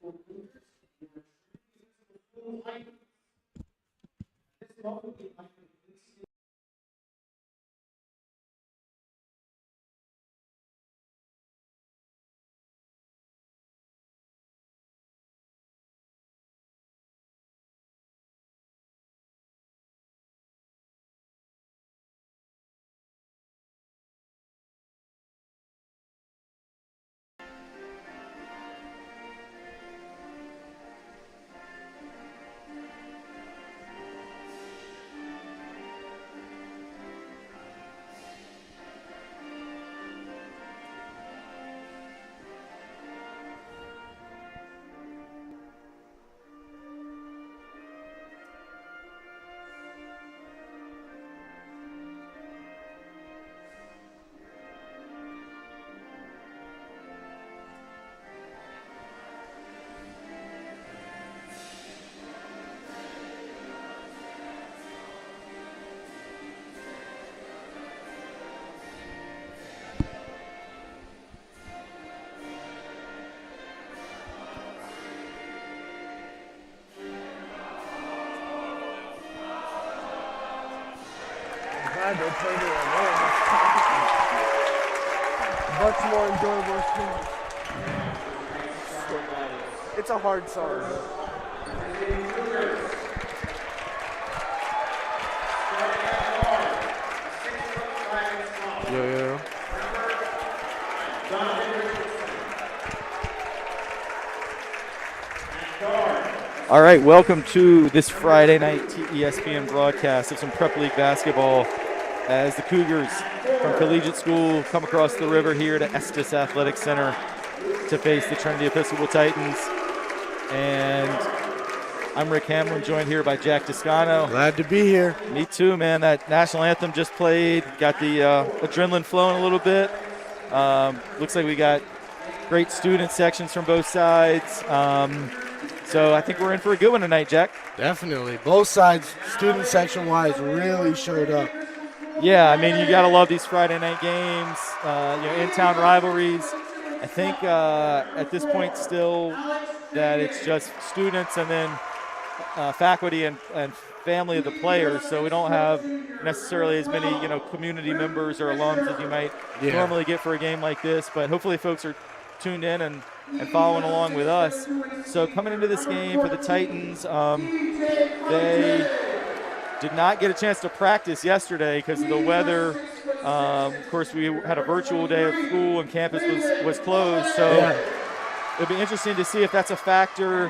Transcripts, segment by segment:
They played it at home. Much more enjoyable experience. It's a hard song. Yeah. All right, welcome to this Friday night ESPN broadcast of some Prep League basketball as the Cougars from Collegiate School come across the river here to Estes Athletic Center to face the Trinity Episcopal Titans. And I'm Rick Hamlin, joined here by Jack Toscano. Glad to be here. Me too, man. That national anthem just played. Got the adrenaline flowing a little bit. Looks like we got great student sections from both sides. So I think we're in for a good one tonight, Jack. Definitely. Both sides, student section-wise, really showed up. Yeah, I mean, you got to love these Friday night games, in-town rivalries. I think at this point still that it's just students and then faculty and family of the players. So we don't have necessarily as many, community members or alums as you might normally get for a game like this. But hopefully folks are tuned in and following along with us. So coming into this game for the Titans, they did not get a chance to practice yesterday because of the weather. Of course, we had a virtual day of school and campus was closed. So it'll be interesting to see if that's a factor.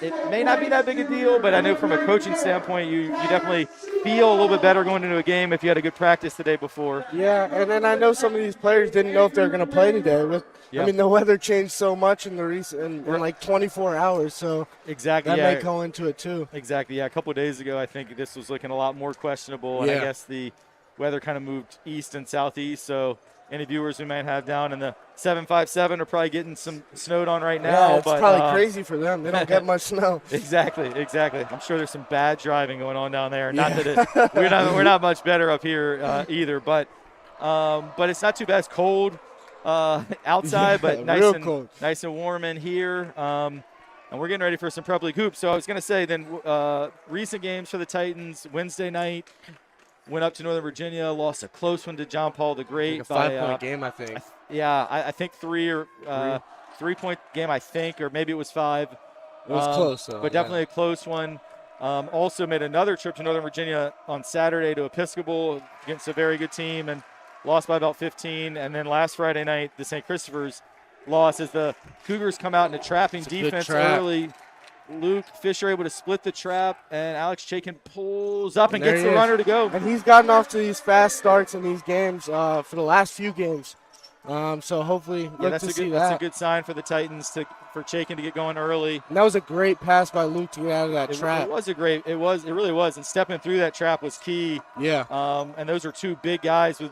It may not be that big a deal, but I know from a coaching standpoint, you definitely feel a little bit better going into a game if you had a good practice the day before. Yeah, and then I know some of these players didn't know if they were going to play today. I mean, the weather changed so much in like 24 hours, so exactly, that may go into it too. Exactly, yeah. A couple of days ago, I think this was looking a lot more questionable, and I guess the weather kind of moved east and southeast, so any viewers we might have down in the 757 are probably getting some snowed on right now. Yeah, it's probably crazy for them. They don't get much snow. Exactly. I'm sure there's some bad driving going on down there. Not that we're not much better up here either, but it's not too bad. It's cold outside, but nice and warm in here. And we're getting ready for some Prep League hoops. So I was going to say then recent games for the Titans. Wednesday night, went up to Northern Virginia, lost a close one to John Paul the Great. Like a 5-point game, I think. I think 3-point game, I think, or maybe it was 5. It was close, though. But definitely a close one. Also made another trip to Northern Virginia on Saturday to Episcopal against a very good team and lost by about 15. And then last Friday night, the St. Christopher's lost as the Cougars come out in a trapping defense early. Luke Fisher able to split the trap, and Alex Chaikin pulls up and gets the runner to go. And he's gotten off to these fast starts in these games for the last few games. So hopefully that's a good sign for the Titans for Chaikin to get going early. And that was a great pass by Luke to get out of that trap. It really was. And stepping through that trap was key. Yeah. And those are two big guys with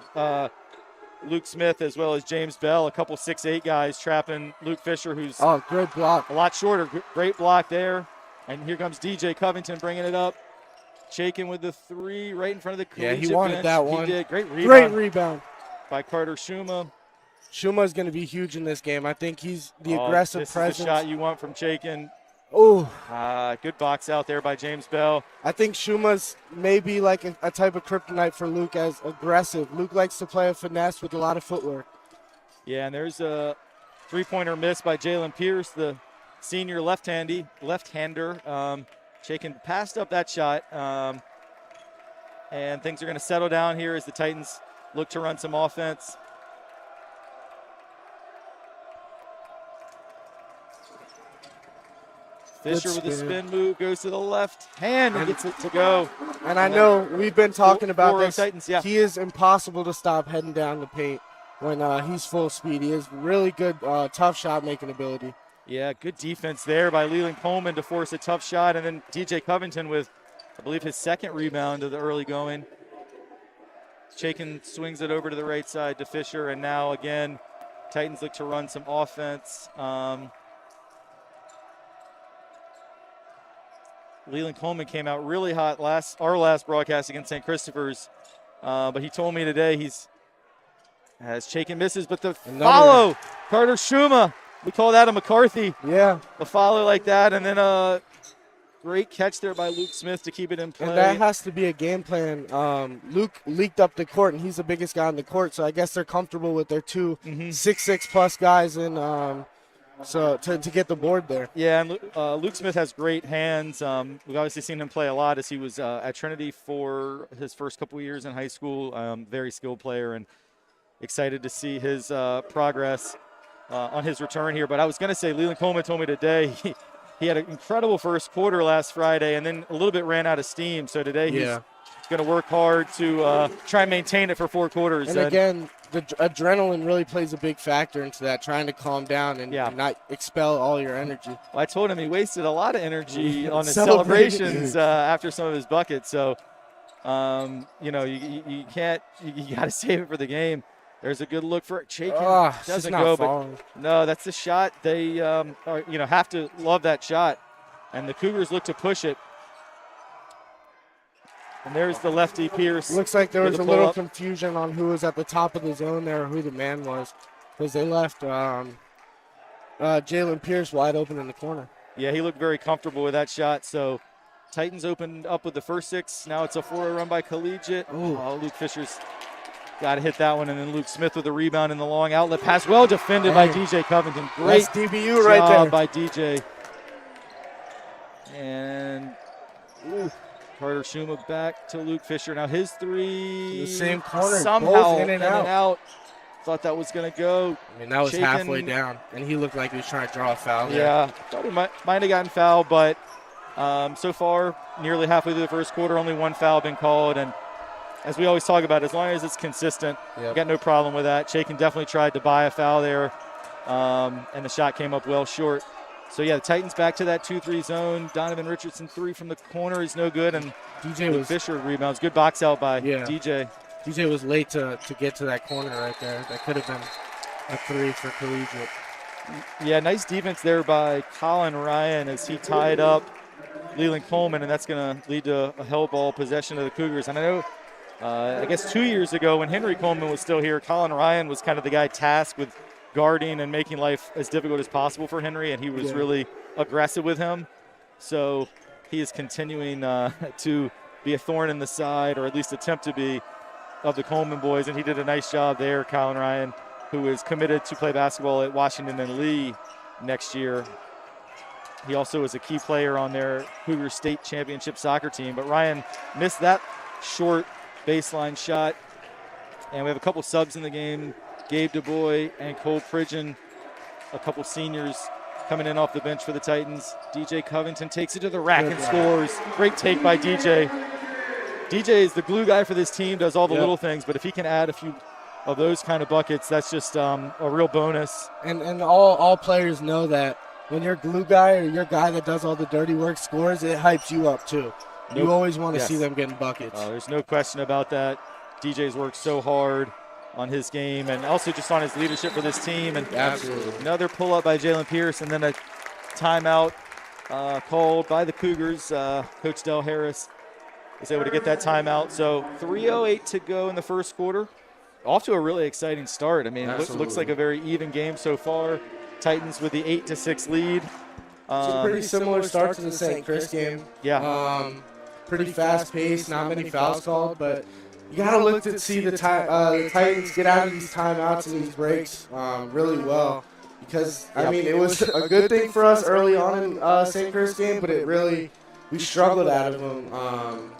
Luke Smith as well as James Bell, a couple 6'8" guys trapping Luke Fisher, who's great block. A lot shorter. Great block there. And here comes DJ Covington bringing it up. Chaikin with the 3 right in front of the Collegiate he wanted bench. that one. He did. Great rebound. Great rebound By Carter Schuma. Shuma is going to be huge in this game. I think he's the aggressive presence. This is the shot you want from Chaikin. Oh, good box out there by James Bell. I think Shuma's maybe like a type of kryptonite for Luke, as aggressive. Luke likes to play a finesse with a lot of footwork. Yeah, and there's a three-pointer miss by Jalen Pierce, the senior left-hander. Chaikin passed up that shot, and things are going to settle down here as the Titans look to run some offense. Fisher with a spin move, goes to the left hand and gets it to go. And I know we've been talking about this. Titans, yeah. He is impossible to stop heading down the paint when he's full speed. He has really good tough shot-making ability. Yeah, good defense there by Leland Coleman to force a tough shot. And then DJ Covington with, I believe, his second rebound of the early going. Chaikin swings it over to the right side to Fisher. And now, again, Titans look to run some offense. Leland Coleman came out really hot our last broadcast against St. Christopher's. But he told me today as Chaikin misses, but the follow, Carter Shuma. We call that a McCarthy. Yeah. A follow like that, and then a great catch there by Luke Smith to keep it in play. And that has to be a game plan. Luke leaked up the court, and he's the biggest guy on the court, so I guess they're comfortable with their two 6'6+ guys so to get the board there. Yeah, and Luke Smith has great hands. We've obviously seen him play a lot as he was at Trinity for his first couple of years in high school. Very skilled player, and excited to see his progress on his return here. But I was going to say, Leland Coleman told me today he had an incredible first quarter last Friday and then a little bit ran out of steam. So today he's going to work hard to try and maintain it for 4 quarters. And again, the adrenaline really plays a big factor into that, trying to calm down and not expel all your energy. Well, I told him he wasted a lot of energy on his celebrations after some of his buckets. So, you got to save it for the game. There's a good look for Chaikin. Doesn't go, but no, that's the shot. They have to love that shot, and the Cougars look to push it. And there's the lefty Pierce. Looks like there was a little confusion on who was at the top of the zone there, or who the man was, because they left Jalen Pierce wide open in the corner. Yeah, he looked very comfortable with that shot. So Titans opened up with the first 6. Now it's a 4 run by Collegiate. Oh, Luke Fisher's got to hit that one, and then Luke Smith with a rebound in the long outlet pass. Well defended by DJ Covington. Great DBU right there by DJ. And Carter Shuma back to Luke Fisher. Now his 3. The same corner. Somehow in and out. Thought that was going to go. I mean, that was halfway down, and he looked like he was trying to draw a foul there. Yeah, thought he might have gotten fouled, but so far, nearly halfway through the first quarter, only 1 foul been called. And as we always talk about, as long as it's consistent, got no problem with that. Chaikin definitely tried to buy a foul there, and the shot came up well short. So, the Titans back to that 2-3 zone. Donovan Richardson 3 from the corner is no good, and Fisher rebounds. Good box out by DJ. DJ was late to get to that corner right there. That could have been a 3 for Collegiate. Yeah, nice defense there by Colin Ryan as he tied up Leland Coleman, and that's going to lead to a hell ball possession of the Cougars. And I know, I guess 2 years ago when Henry Coleman was still here, Colin Ryan was kind of the guy tasked with guarding and making life as difficult as possible for Henry, and he was really aggressive with him. So he is continuing to be a thorn in the side, or at least attempt to be, of the Coleman boys, and he did a nice job there, Colin Ryan, who is committed to play basketball at Washington and Lee next year. He also is a key player on their Cougar State Championship soccer team, but Ryan missed that short baseline shot. And we have a couple subs in the game, Gabe DuBois and Cole Pridgeon, a couple seniors coming in off the bench for the Titans. DJ Covington takes it to the rack and scores. Great take by DJ. DJ is the glue guy for this team, does all the little things, but if he can add a few of those kind of buckets, that's just a real bonus. And all players know that when your glue guy or your guy that does all the dirty work scores, it hypes you up too. You always want to see them getting buckets. There's no question about that. DJ's worked so hard on his game and also just on his leadership for this team. And another pull-up by Jalen Pierce, and then a timeout called by the Cougars. Coach Del Harris is able to get that timeout. So 3:08 to go in the first quarter. off to a really exciting start. I mean, it looks like a very even game so far. Titans with the 8-6 lead. It's a pretty similar start to the St. Chris game. Yeah. Pretty fast-paced, not many fouls called, but you got to look to see the Titans get out of these timeouts and these breaks really well. Because, I mean, it was a good thing for us early on in St. Chris game, but we struggled out of them.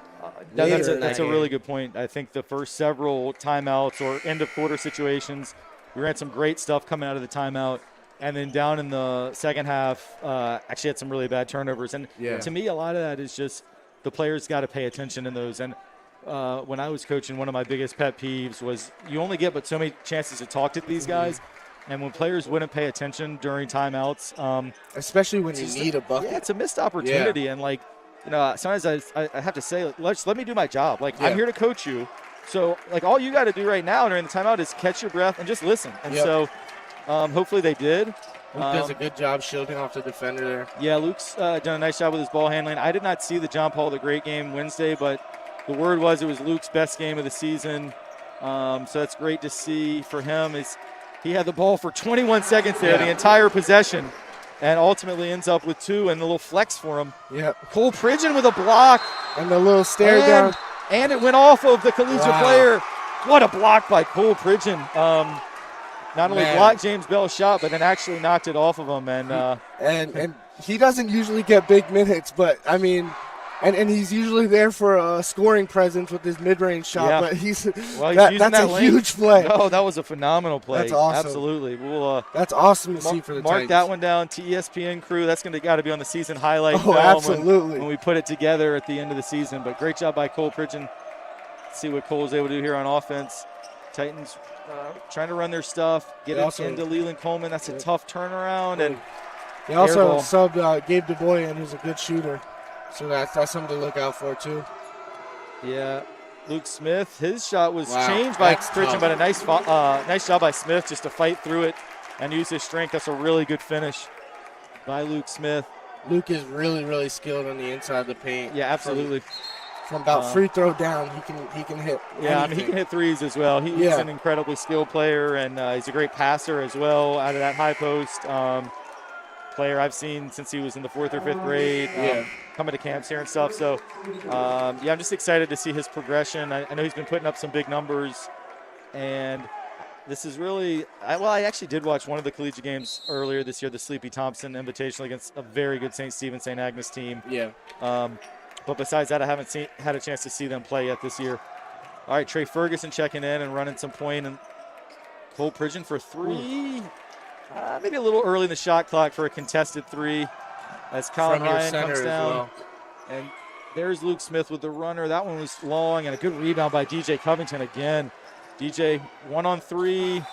That's a really good point. I think the first several timeouts or end-of-quarter situations, we ran some great stuff coming out of the timeout. And then down in the second half, actually had some really bad turnovers. And to me, a lot of that is just the players got to pay attention in those. And when I was coaching, one of my biggest pet peeves was you only get but so many chances to talk to these guys. And when players wouldn't pay attention during timeouts, especially when you need a bucket, it's a missed opportunity. And sometimes I have to say, let me do my job. I'm here to coach you, so all you got to do right now during the timeout is catch your breath and just listen. And so hopefully they did. Luke does a good job shielding off the defender there. Yeah, Luke's done a nice job with his ball handling. I did not see the John Paul the Great game Wednesday, but the word was it was Luke's best game of the season. So that's great to see for him. He had the ball for 21 seconds there, the entire possession, and ultimately ends up with 2 and a little flex for him. Yeah. Cole Pridgeon with a block. And the little stare down. And it went off of the Collegiate player. What a block by Cole Pridgeon. Not only blocked James Bell's shot, but then actually knocked it off of him. And he doesn't usually get big minutes, but, I mean, and he's usually there for a scoring presence with his mid-range shot, but that's a huge play. No, that was a phenomenal play. That's awesome. Absolutely. That's awesome to see for the Mark Titans. that one down to ESPN crew. That's going to got to be on the season highlight film absolutely. when we put it together at the end of the season. But great job by Cole Pridgeon. See what Cole was able to do here on offense. Titans trying to run their stuff, get into Leland Coleman. That's a tough turnaround. And they also subbed Gabe DuBois in, who's a good shooter. So that's something to look out for, too. Yeah. Luke Smith, his shot was changed by Pridgeon, but a nice job by Smith just to fight through it and use his strength. That's a really good finish by Luke Smith. Luke is really, really skilled on the inside of the paint. Yeah, absolutely. From about free throw down, he can hit. Yeah, I mean, he can hit threes as well. He's an incredibly skilled player, and he's a great passer as well out of that high post. Player I've seen since he was in the 4th or 5th grade, coming to camps here and stuff. So, I'm just excited to see his progression. I know he's been putting up some big numbers, and this is really I actually did watch one of the collegiate games earlier this year, the Sleepy Thompson Invitational against a very good St. Stephen, St. Agnes team. Yeah. But besides that, I haven't had a chance to see them play yet this year. All right, Trey Ferguson checking in and running some point, and Cole Pridgeon for 3. Maybe a little early in the shot clock for a contested 3 as Colin Ryan comes down. And there's Luke Smith with the runner. That one was long, and a good rebound by DJ Covington again. DJ 1-on-3.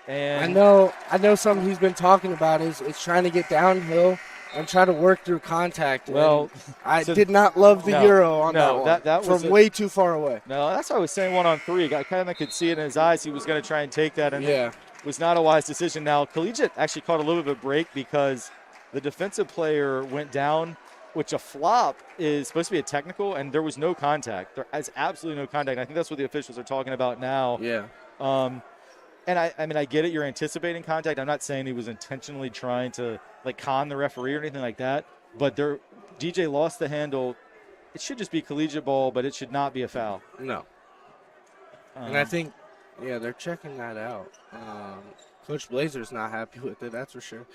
And I know something he's been talking about is trying to get downhill and try to work through contact. Well, I did not love the Euro on that one. That was from way too far away. No, that's why I was saying 1-on-3. I kind of could see it in his eyes. He was going to try and take that, and it was not a wise decision. Now, Collegiate actually caught a little bit of a break because the defensive player went down, which a flop is supposed to be a technical, and there was no contact. There is absolutely no contact. I think that's what the officials are talking about now. Yeah. And I mean, I get it. You're anticipating contact. I'm not saying he was intentionally trying to con the referee or anything like that. But DJ lost the handle. It should just be collegiate ball, but it should not be a foul. No. And I think, they're checking that out. Coach Blazer's not happy with it, that's for sure.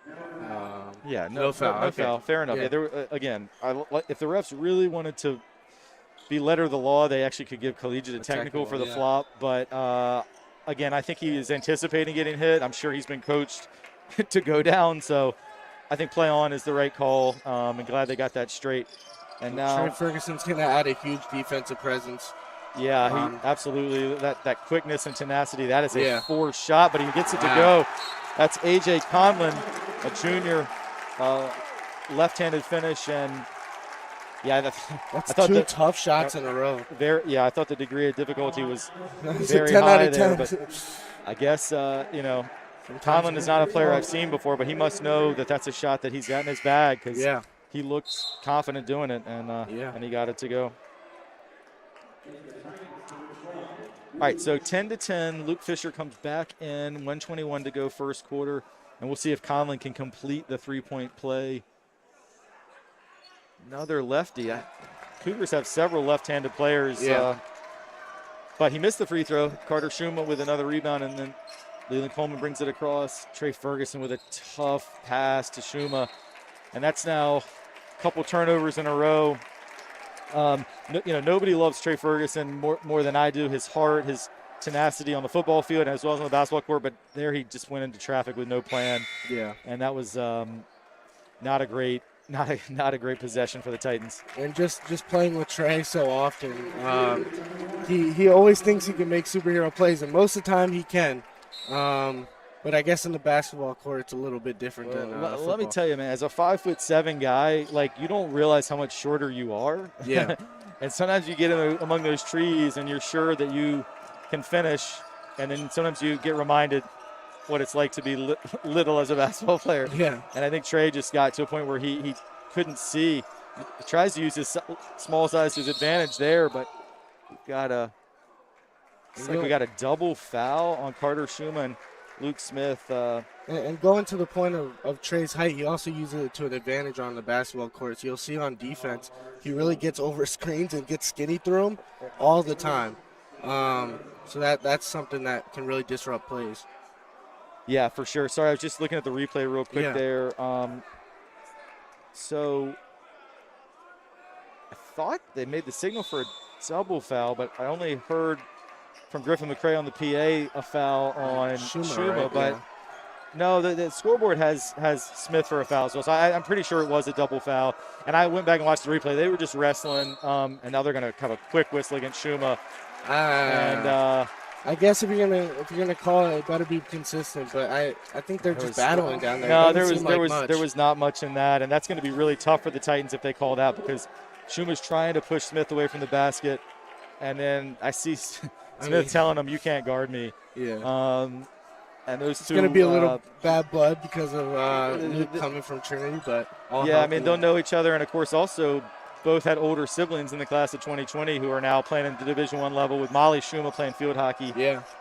No foul. No foul. Fair enough. Yeah, again, if the refs really wanted to be letter of the law, they actually could give Collegiate a technical for the flop. But, again, I think he is anticipating getting hit. I'm sure he's been coached to go down. So I think play on is the right call. I'm glad they got that straight. And now Trey Ferguson's going to add a huge defensive presence. Yeah, he absolutely. That quickness and tenacity, that is a forced shot, but he gets it to go. That's A.J. Conlon, a junior, left-handed finish, and that's two tough shots in a row. I thought the degree of difficulty was very 10 high out of 10. there. But I guess Conlon is not a player I've seen before, but he must know that that's a shot that he's got in his bag because he looked confident doing it, and he got it to go. All right, so 10-10. Luke Fisher comes back in, 1:21 to go first quarter, and we'll see if Conlon can complete the three-point play. Another lefty. Cougars have several left-handed players, but he missed the free throw. Carter Schuma with another rebound, and then Leland Coleman brings it across. Trey Ferguson with a tough pass to Schuma, and that's now a couple turnovers in a row. Nobody loves Trey Ferguson more than I do. His heart, his tenacity on the football field as well as on the basketball court. But there he just went into traffic with no plan. Yeah, and that was not a great possession for the Titans. And just playing with Trey so often, he always thinks he can make superhero plays, and most of the time he can. But I guess in the basketball court, it's a little bit different than football. Let me tell you, man, as a 5'7" guy, like, you don't realize how much shorter you are. Yeah. And sometimes you get among those trees and you're sure that you can finish, and then sometimes you get reminded what it's like to be little as a basketball player. Yeah. And I think Trey just got to a point where he couldn't see. He tries to use his small size to his advantage there, but we got a double foul on Carter Schuma and Luke Smith. And going to the point of Trey's height, he also uses it to an advantage on the basketball court. So you'll see on defense, he really gets over screens and gets skinny through them all the time. So that's something that can really disrupt plays. Yeah, for sure. Sorry, I was just looking at the replay real quick there. So I thought they made the signal for a double foul, but I only heard from Griffin McCray on the PA a foul on Schuma, right? but no, the scoreboard has Smith for a foul. So I'm pretty sure it was a double foul. And I went back and watched the replay. They were just wrestling, and now they're going to have a quick whistle against Schuma. I guess if you're gonna call it, it better be consistent. But I think they're just battling down there. No, there was not much in that, and that's going to be really tough for the Titans if they call it out, because Schuma's trying to push Smith away from the basket, and then I see Smith telling him, "You can't guard me." Yeah. And those it's two. It's going to be a little bad blood because of Luke coming from Trinity, but they'll know each other, and of course also both had older siblings in the class of 2020 who are now playing at the Division I level, with Molly Schuma playing field hockey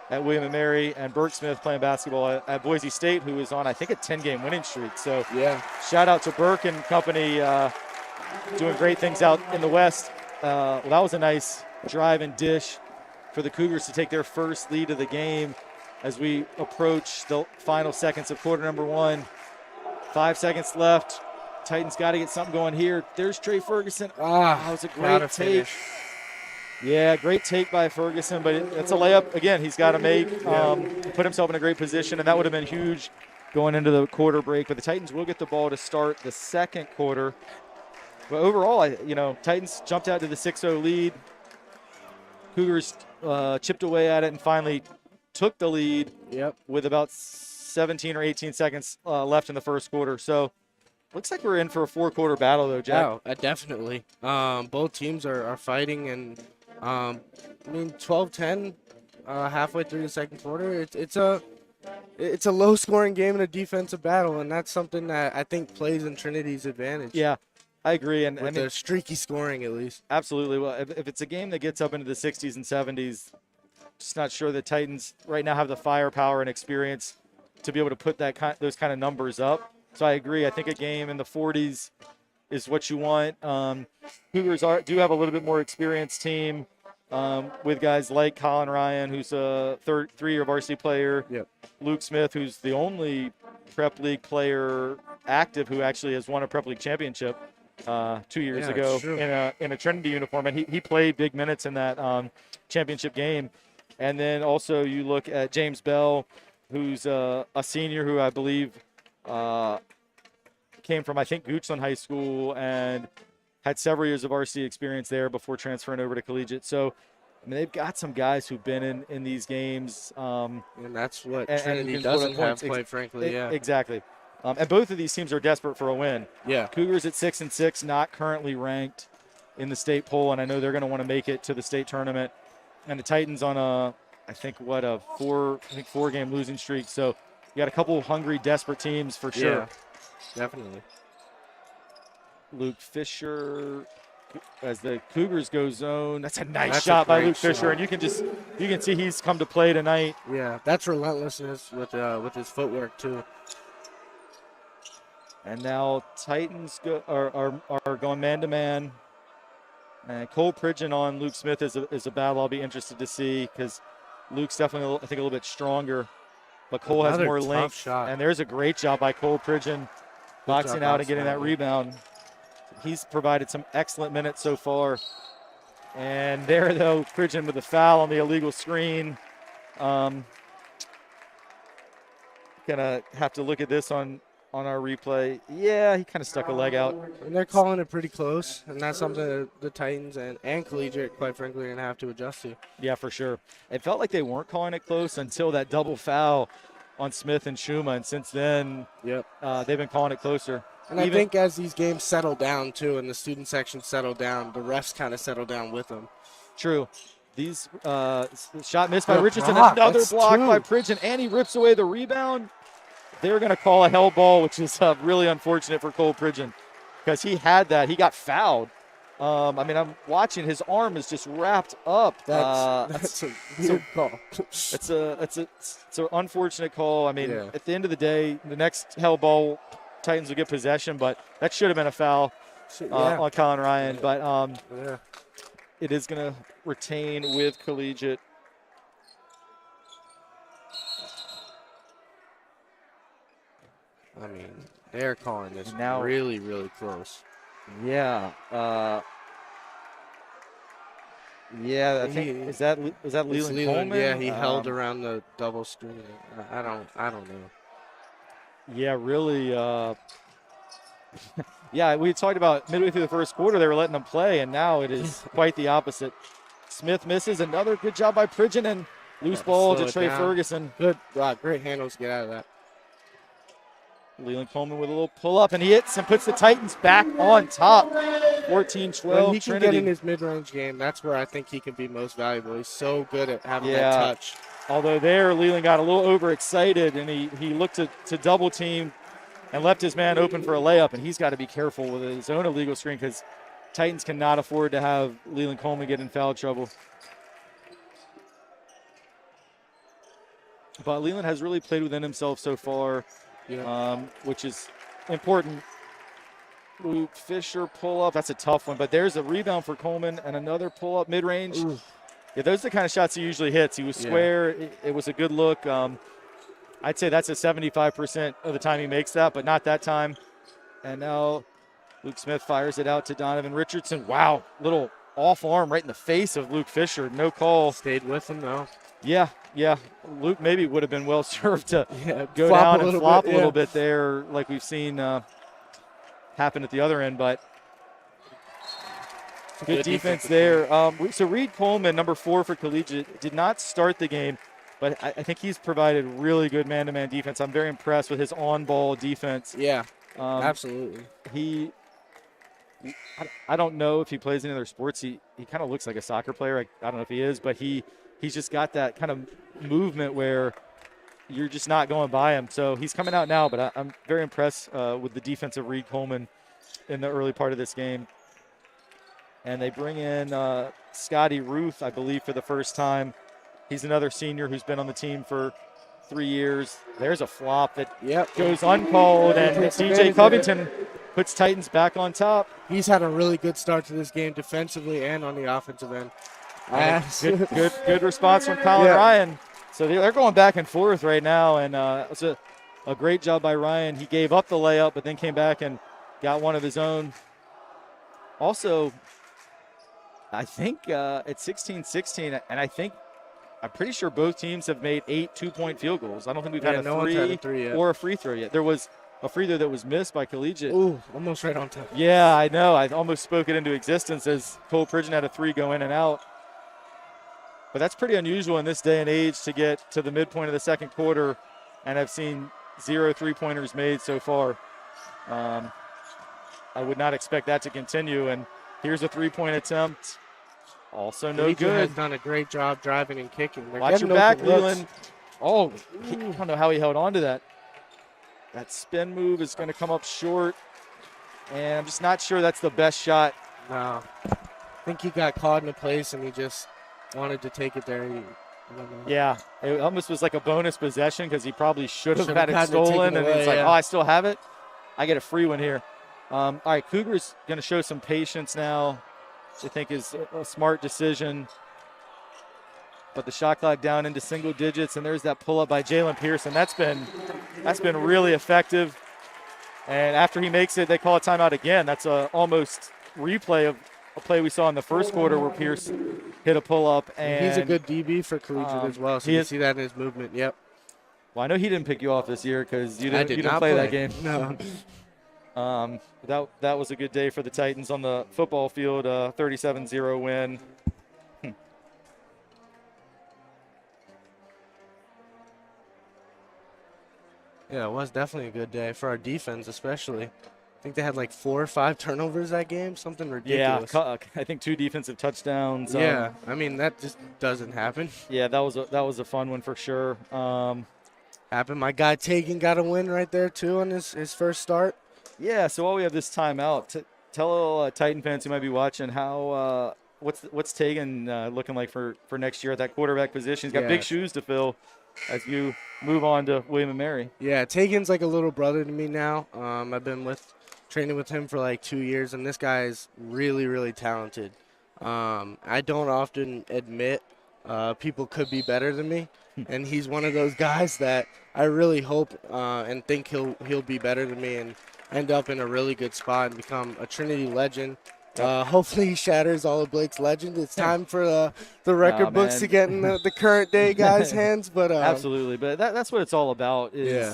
at William & Mary, and Burke Smith playing basketball at Boise State, who is on, I think, a 10-game winning streak. So shout out to Burke and company doing great things out in the West. That was a nice drive and dish for the Cougars to take their first lead of the game as we approach the final seconds of quarter number one. 5 seconds left. Titans got to get something going here. There's Trey Ferguson. That was a great take. Yeah, great take by Ferguson, but it's a layup. Again, he's got to make, put himself in a great position, and that would have been huge going into the quarter break. But the Titans will get the ball to start the second quarter. But overall, Titans jumped out to the 6-0 lead. Cougars chipped away at it and finally took the lead with about 17 or 18 seconds left in the first quarter. So looks like we're in for a four-quarter battle, though, Jack. Yeah, definitely. Both teams are fighting, and 12-10 halfway through the second quarter. It's a low-scoring game and a defensive battle, and that's something that I think plays in Trinity's advantage. Yeah, I agree. And with the streaky scoring, at least. Absolutely. Well, if it's a game that gets up into the 60s and 70s, just not sure the Titans right now have the firepower and experience to be able to put those kind of numbers up. So I agree. I think a game in the 40s is what you want. Cougars do have a little bit more experienced team with guys like Colin Ryan, who's a three-year varsity player. Yep. Luke Smith, who's the only Prep League player active who actually has won a Prep League championship 2 years ago in a Trinity uniform, and he played big minutes in that championship game. And then also you look at James Bell, who's a senior who I believe came from, I think, Goochland High School and had several years of RC experience there before transferring over to Collegiate. So, they've got some guys who've been in these games. And that's what Trinity doesn't have, quite frankly. Yeah, exactly. And both of these teams are desperate for a win. Yeah. Cougars at 6-6, not currently ranked in the state poll, and I know they're going to want to make it to the state tournament. And the Titans on a four-game losing streak. So you got a couple of hungry, desperate teams for sure. Yeah, definitely. Luke Fisher the Cougars go zone. That's a nice That's a shot by great Luke Fisher, shot. and you can see he's come to play tonight. Yeah, that's relentlessness with his footwork too. And now Titans are going man to man. And Cole Pridgeon on Luke Smith is a battle I'll be interested to see because Luke's definitely, I think, a little bit stronger. But Cole has more length. Shot. And there's a great job by Cole Pridgeon boxing out and getting that rebound. He's provided some excellent minutes so far. And there, though, Pridgeon with a foul on the illegal screen. Gonna have to look at this on our replay. Yeah, he kind of stuck a leg out. And they're calling it pretty close, and that's something that the Titans and Collegiate, quite frankly, are going to have to adjust to. Yeah, for sure. It felt like they weren't calling it close until that double foul on Smith and Shuma, and since then, they've been calling it closer. And I think as these games settle down, too, and the student section settle down, the refs kind of settle down with them. True. These shot missed by Richardson, another block by Pridgeon, and he rips away the rebound. They're going to call a hell ball, which is really unfortunate for Cole Pridgeon because he had that. He got fouled. I'm watching. His arm is just wrapped up. That's a weird call. It's an unfortunate call. At the end of the day, the next hell ball, Titans will get possession, but that should have been a foul on Colin Ryan. But it is going to retain with Collegiate. They're calling this now really, really close. Yeah. I think is that Leland Coleman? Yeah, he held around the double screen. I don't know. Yeah, really. We talked about midway through the first quarter they were letting them play, and now it is quite the opposite. Smith misses. Another good job by Pridgeon, and loose ball to Trey Ferguson. Good, great handles to get out of that. Leland Coleman with a little pull-up, and he hits and puts the Titans back on top. 14-12, When he can Trinity. get in his mid-range game, that's where I think he can be most valuable. He's so good at having that touch. Although there, Leland got a little overexcited, and he looked to double team and left his man open for a layup, and he's got to be careful with his own illegal screen because Titans cannot afford to have Leland Coleman get in foul trouble. But Leland has really played within himself so far. Which is important. Luke Fisher pull-up. That's a tough one. But there's a rebound for Coleman and another pull-up mid-range. Yeah, those are the kind of shots he usually hits. He was square. It was a good look. I'd say that's a 75% of the time he makes that, but not that time. And now Luke Smith fires it out to Donovan Richardson. Wow, little off arm right in the face of Luke Fisher. No call. Stayed with him, though. Yeah. Luke maybe would have been well served to go down and flop a little bit there, like we've seen happen at the other end. But good defense there. So Reed Coleman, number 4 for Collegiate, did not start the game, but I think he's provided really good man-to-man defense. I'm very impressed with his on-ball defense. Yeah, absolutely. I don't know if he plays any other sports. He kind of looks like a soccer player. I don't know if he is, but he's just got that kind of movement where you're just not going by him. So he's coming out now, but I'm very impressed with the defense of Reed Coleman in the early part of this game. And they bring in Scotty Ruth, I believe, for the first time. He's another senior who's been on the team for 3 years. There's a flop that goes uncalled, and DJ Covington puts Titans back on top. He's had a really good start to this game defensively and on the offensive end. Good response from Colin Ryan. So they're going back and forth right now, and it's a great job by Ryan. He gave up the layup, but then came back and got one of his own. Also, I think it's 16-16, and I'm pretty sure both teams have made 8 two-point field goals. I don't think we've had a three or a free throw yet. There was a free throw that was missed by Collegiate. Ooh, almost right on top. Yeah, I know. I almost spoke it into existence as Cole Pridgeon had a 3 go in and out. But that's pretty unusual in this day and age to get to the midpoint of the second quarter, and I've seen 0 3-pointers made so far. I would not expect that to continue, and here's a 3-point attempt. Also no good. Has done a great job driving and kicking. Watch your back, Leland. Oh, I don't know how he held on to that. That spin move is going to come up short, and I'm just not sure that's the best shot No. I think he got caught in a place and he just wanted to take it there. I don't know. Yeah, it almost was like a bonus possession because he probably should have Should've had it gotten it stolen, taken and away, it's like, yeah. oh, I still have it. I get a free one here. All right, Cougars going to show some patience now, which I think is a smart decision. But the shot clock down into single digits, and there's that pull-up by Jalen Pearson. That's been really effective. And after he makes it, they call a timeout again. That's a almost replay of a play we saw in the first quarter where Pierce hit a pull-up. And he's a good DB for Collegiate as well, so you see that in his movement. Yep. Well, I know he didn't pick you off this year because you didn't not play that game. No. That was a good day for the Titans on the football field, 37-0 win. Yeah, it was definitely a good day for our defense, especially. I think they had like 4 or 5 turnovers that game, something ridiculous. Yeah, I think 2 defensive touchdowns. Yeah, I mean that just doesn't happen. Yeah, that was a fun one for sure. Happened. My guy Tegan got a win right there too on his first start. Yeah, so while we have this timeout, tell Titan fans who might be watching how what's Tegan looking like for next year at that quarterback position. He's got big shoes to fill as you move on to William and Mary. Yeah, Tegan's like a little brother to me now. I've been training with him for like 2 years, and this guy is really, really talented. I don't often admit people could be better than me, and he's one of those guys that I really hope and think he'll be better than me and end up in a really good spot and become a Trinity legend. Hopefully he shatters all of Blake's legend. It's time for the record books to get in the current day guys' hands. But absolutely, but that's what it's all about. You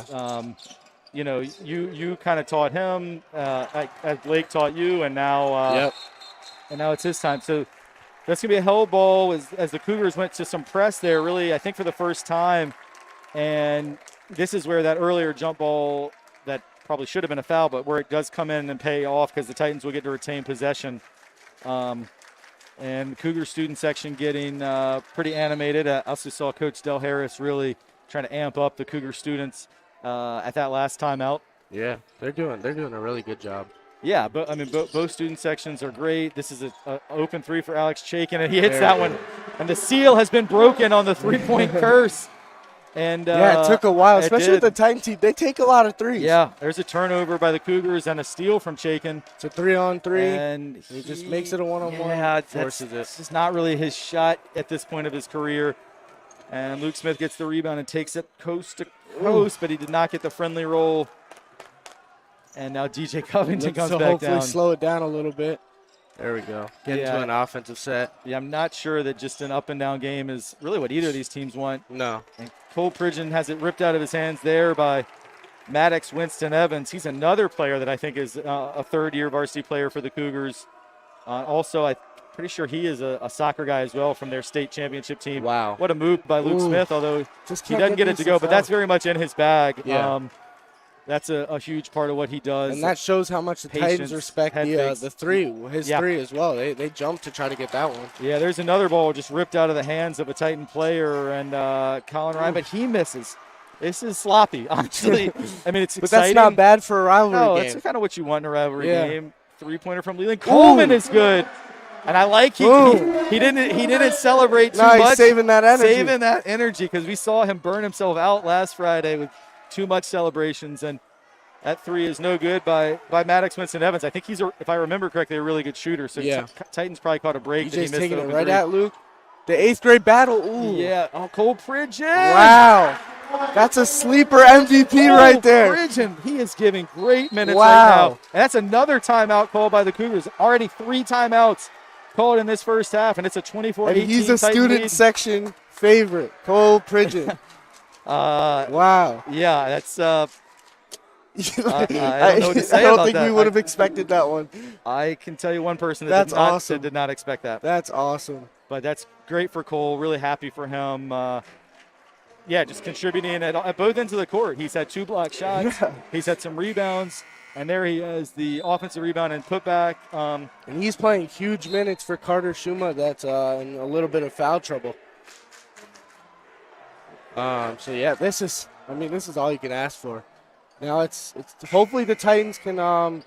kind of taught him as Blake taught you, and now and now it's his time. So that's gonna be a hell ball as the Cougars went to some press there. Really, I think for the first time, and this is where that earlier jump ball that probably should have been a foul, but where it does come in and pay off because the Titans will get to retain possession. And the Cougar student section getting pretty animated. I also saw Coach Del Harris really trying to amp up the Cougar students at that last timeout. Yeah, they're doing a really good job. Yeah, but I mean, both student sections are great. This is an open 3 for Alex Chaikin, and he hits that one. And the seal has been broken on the 3-point curse. And it took a while, especially with the Titan team. They take a lot of threes. Yeah, there's a turnover by the Cougars and a steal from Chaikin. It's a 3-on-3, and he just makes it a 1-on-1. Yeah, it's not really his shot at this point of his career. And Luke Smith gets the rebound and takes it coast to coast, but he did not get the friendly roll. And now DJ Covington comes back down. Hopefully slow it down a little bit. There we go. Get into an offensive set. Yeah, I'm not sure that just an up-and-down game is really what either of these teams want. No. And Cole Pridgeon has it ripped out of his hands there by Maddox Winston Evans. He's another player that I think is a third-year varsity player for the Cougars. Also, I'm pretty sure he is a soccer guy as well from their state championship team. Wow. What a move by Luke Smith, although he doesn't get it to go, but that's very much in his bag. Yeah. That's a huge part of what he does. And that shows how much the Titans respect the three, three as well. They jump to try to get that one. Yeah, there's another ball just ripped out of the hands of a Titan player, and Colin Ryan, but he misses. This is sloppy, honestly. I mean, it's exciting. But that's not bad for a rivalry game. No, that's kind of what you want in a rivalry game. 3-pointer from Leland Coleman is good. And I like he didn't celebrate too much. He's saving that energy. Saving that energy because we saw him burn himself out last Friday with too much celebrations, and that 3 is no good by Maddox Winston Evans. I think he's, if I remember correctly, a really good shooter. So Titans probably caught a break. He's just taking it right at Luke. The 8th grade battle. Ooh. Yeah. Oh, Cole Pridgeon. Wow. That's a sleeper MVP right there. Pridgeon. He is giving great minutes right now. And that's another timeout called by the Cougars. Already 3 timeouts called in this first half, and it's a 24-18. And he's a student section favorite, Cole Pridgeon. Wow. Yeah, that's I don't know what to say I don't about think that. we would have expected that one. I can tell you one person that did not expect that. That's awesome. But that's great for Cole. Really happy for him. Just contributing at both ends of the court. He's had 2 block shots. Yeah. He's had some rebounds. And there he is, the offensive rebound and putback. And he's playing huge minutes for Carter Schuma. That's in a little bit of foul trouble. This is all you can ask for. Now it's hopefully the Titans can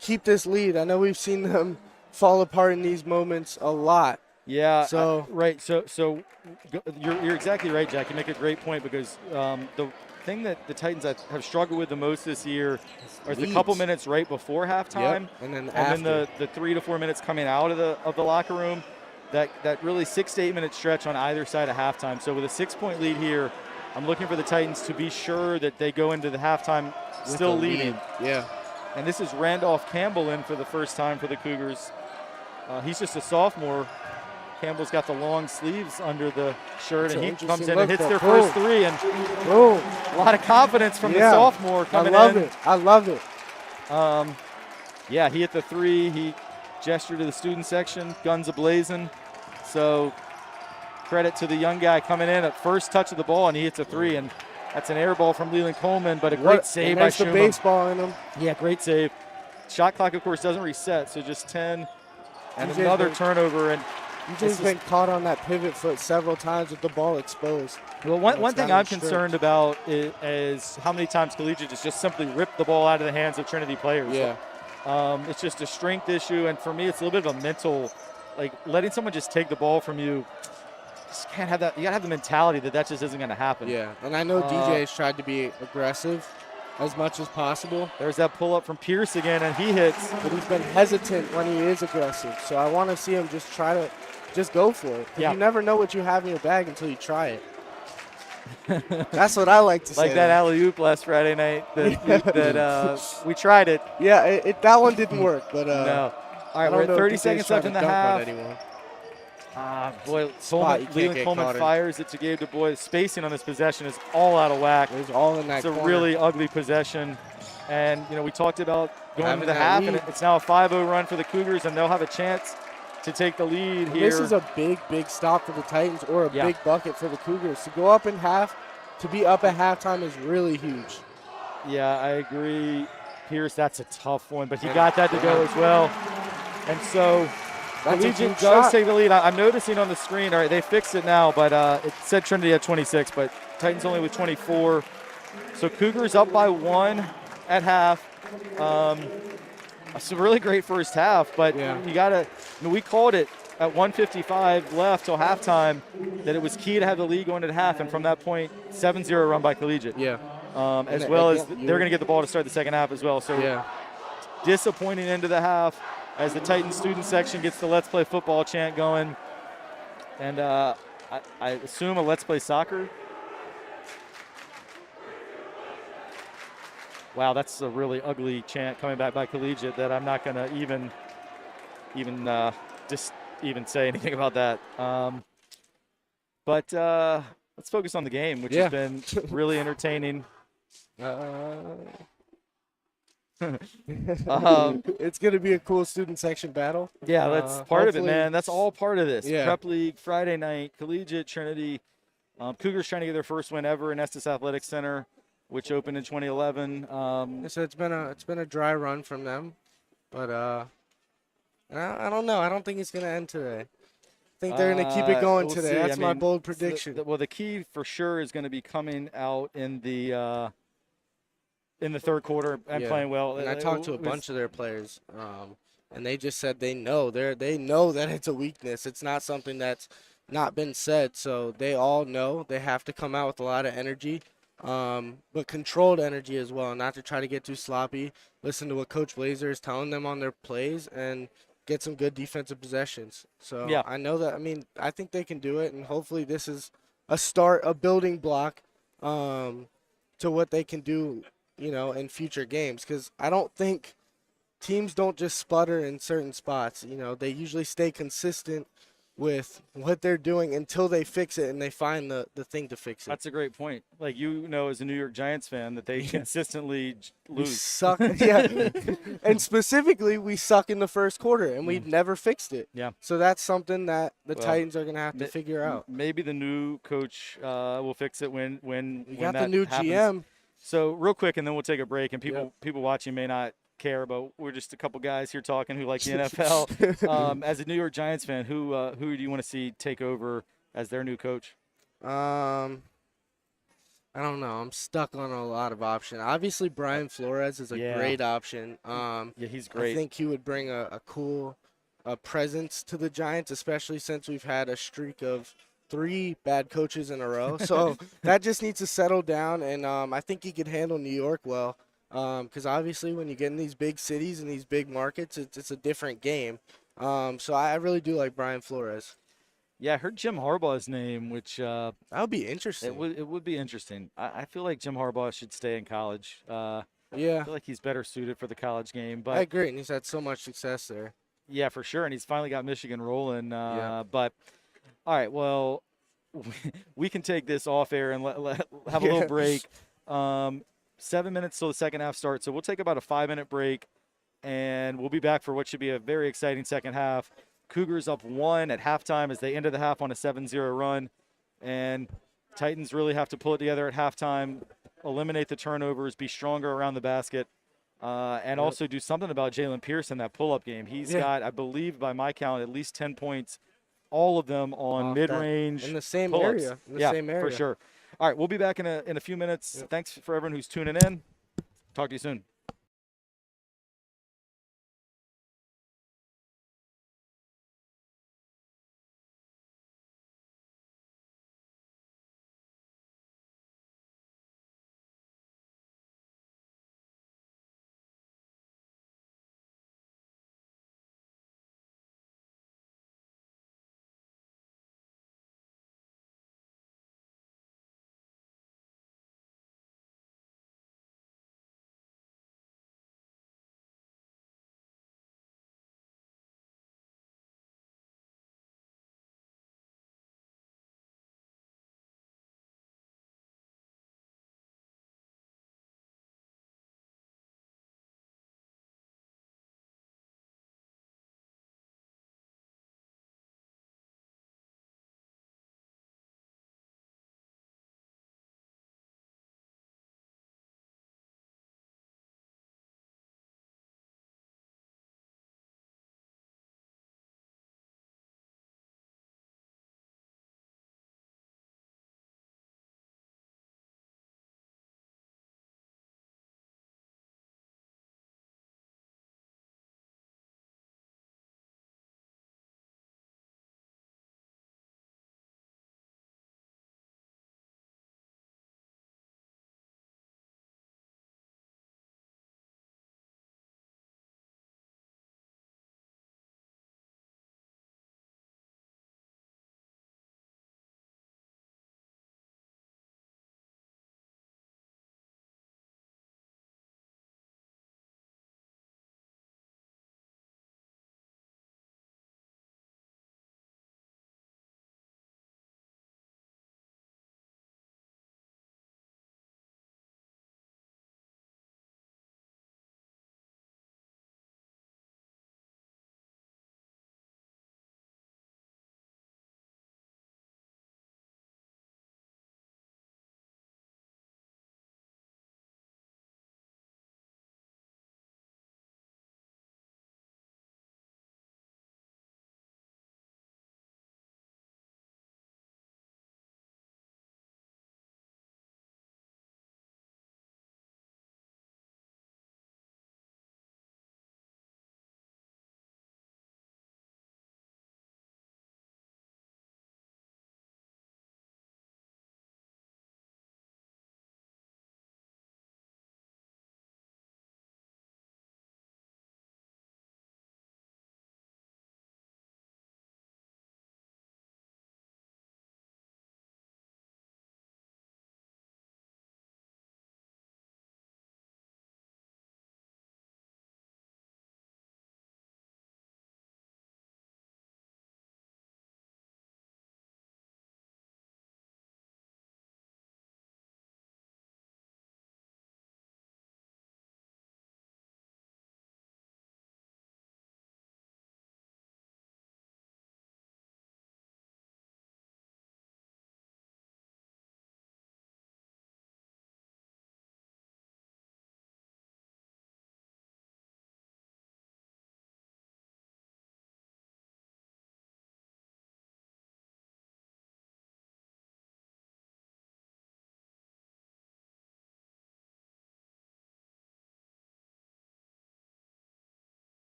keep this lead. I know we've seen them fall apart in these moments a lot. Yeah, So right. So you're exactly right, Jack. You make a great point because the thing that the Titans have struggled with the most this year is the couple minutes right before halftime, yep. And then then the 3 to 4 minutes coming out of the locker room. That really 6 to 8 minute stretch on either side of halftime. So with a 6-point lead here, I'm looking for the Titans to be sure that they go into the halftime still leading. Yeah. And this is Randolph Campbell in for the first time for the Cougars. He's just a sophomore. Campbell's got the long sleeves under the shirt, and he comes in and hits their first three. And a lot of confidence from the sophomore coming in. I love it. Yeah, he hit the three. He gestured to the student section, guns a-blazing. So credit to the young guy coming in at first touch of the ball, and he hits a three. And that's an air ball from Leland Coleman, but a great save by Schuma. There's the baseball in him. Yeah, great save. Shot clock, of course, doesn't reset, so just 10 and another turnover. And DJ's been caught on that pivot foot several times with the ball exposed. Well, one thing I'm concerned about is how many times Collegiate just simply ripped the ball out of the hands of Trinity players. Yeah. It's just a strength issue, and for me, it's a little bit of a mental, like letting someone just take the ball from you. Just can't have that. You gotta have the mentality that just isn't gonna happen. Yeah, and I know DJ's tried to be aggressive as much as possible. There's that pull up from Pierce again, and he hits. But he's been hesitant when he is aggressive, so I want to see him just try to. Just go for it. Yeah. You never know what you have in your bag until you try it. That's what I like to say. Like that alley-oop last Friday night that we tried it. Yeah, that one didn't work, but no. All right, we're at 30 seconds left in the half. Boy, Leland Coleman fires it to Gabe Du Bois. Spacing on this possession is all out of whack. It's all in that corner. It's a really ugly possession. And, we talked about going to the half, and it's now a 5-0 run for the Cougars, and they'll have a chance to take the lead here. This is a big stop for the Titans or a big bucket for the Cougars. To go up in half, to be up at halftime is really huge. Yeah, I agree. Pierce, that's a tough one, but he got that to go as well. And so Collegiate does take the lead. I'm noticing on the screen, all right, they fixed it now, but it said Trinity at 26, but Titans only with 24. So Cougars up by 1 at half. It's a really great first half, but you got to we called it at 1:55 left till halftime that it was key to have the lead going to the half, and from that point, 7-0 run by Collegiate. Yeah. As well as they're going to get the ball to start the second half as well. So disappointing into the half as the Titans student section gets the Let's Play Football chant going. And I assume a Let's Play Soccer. Wow, that's a really ugly chant coming back by Collegiate that I'm not going to even say anything about that. But let's focus on the game, which has been really entertaining. It's going to be a cool student section battle. Yeah, that's part of it, man. That's all part of this. Yeah. Prep League, Friday night, Collegiate, Trinity. Cougars trying to get their first win ever in Estes Athletic Center, which opened in 2011. So it's been a dry run from them, but I don't know. I don't think it's going to end today. I think they're going to keep it going today. See. That's my bold prediction. The key for sure is going to be coming out in the third quarter and playing well. And I talked to a bunch of their players, and they just said they know that it's a weakness. It's not something that's not been said. So they all know they have to come out with a lot of energy. But controlled energy as well, not to try to get too sloppy. Listen to what Coach Blazer is telling them on their plays and get some good defensive possessions. So I know that. I think they can do it, and hopefully this is a building block to what they can do, in future games. Because I don't think teams don't just sputter in certain spots. They usually stay consistent with what they're doing until they fix it and they find the thing to fix it. That's a great point. Like, as a New York Giants fan, that they consistently lose. We suck. Yeah. And specifically, we suck in the first quarter, and we've never fixed it. Yeah. So that's something that the Titans are going to have to figure out. Maybe the new coach will fix it when we got that the new happens. GM. So real quick, and then we'll take a break, and people watching may not care, but we're just a couple guys here talking who like the NFL. As a New York Giants fan, who do you want to see take over as their new coach? I don't know. I'm stuck on a lot of options. Obviously, Brian Flores is a great option. He's great. I think he would bring a cool a presence to the Giants, especially since we've had a streak of 3 bad coaches in a row. So that just needs to settle down, and I think he could handle New York well. Because obviously when you get in these big cities and these big markets, it's a different game. So I really do like Brian Flores. Yeah, I heard Jim Harbaugh's name, which That would be interesting. it would be interesting. I feel like Jim Harbaugh should stay in college. I Yeah, feel like he's better suited for the college game, I but agree, and he's had so much success there. yeah, for sure. And he's finally got Michigan rolling. Yeah. But all right, well, we can take this off air and have a little Yeah. break. 7 minutes till the second half starts, so we'll take about a 5-minute break, and we'll be back for what should be a very exciting second half. Cougars up 1 at halftime as they ended the half on a 7-0 run, and Titans really have to pull it together at halftime, eliminate the turnovers, be stronger around the basket, and also do something about Jalen Pierce in that pull-up game. He's got, I believe, by my count, at least 10 points, all of them on mid-range in the same pull-ups. area. In the Yeah, same area. for sure. All right, we'll be back in a few minutes. Yep. Thanks for everyone who's tuning in. Talk to you soon.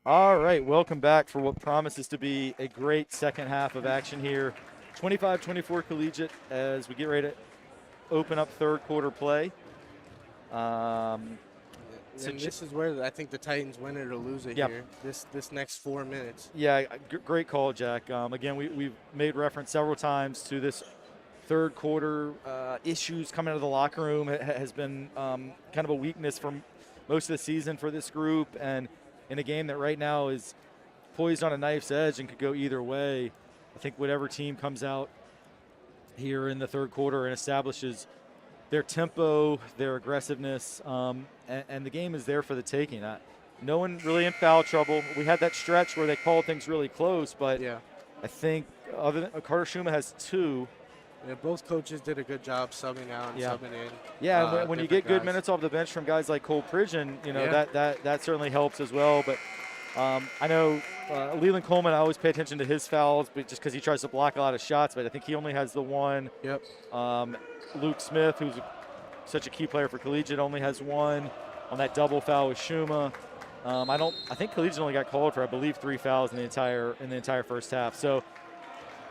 All right, welcome back for what promises to be a great second half of action here. 25-24 Collegiate as we get ready to open up third quarter play. And this is where I think the Titans win it or lose it here. This next 4 minutes. Yeah, great call, Jack. Again, we've made reference several times to this third quarter issues coming out of the locker room. It has been kind of a weakness for most of the season for this group, and in a game that right now is poised on a knife's edge and could go either way. I think whatever team comes out here in the third quarter and establishes their tempo, their aggressiveness, and the game is there for the taking. No one really in foul trouble. We had that stretch where they called things really close, but I think other than Carter Schuma has 2. Yeah, both coaches did a good job subbing out and subbing in. Yeah, and when you get good minutes off the bench from guys like Cole Pridgeon, that certainly helps as well. But I know Leland Coleman, I always pay attention to his fouls, but just because he tries to block a lot of shots, but I think he only has the 1. Yep. Luke Smith, who's such a key player for Collegiate, only has 1 on that double foul with Schuma. I think Collegiate only got called for, I believe, 3 fouls in the entire first half. So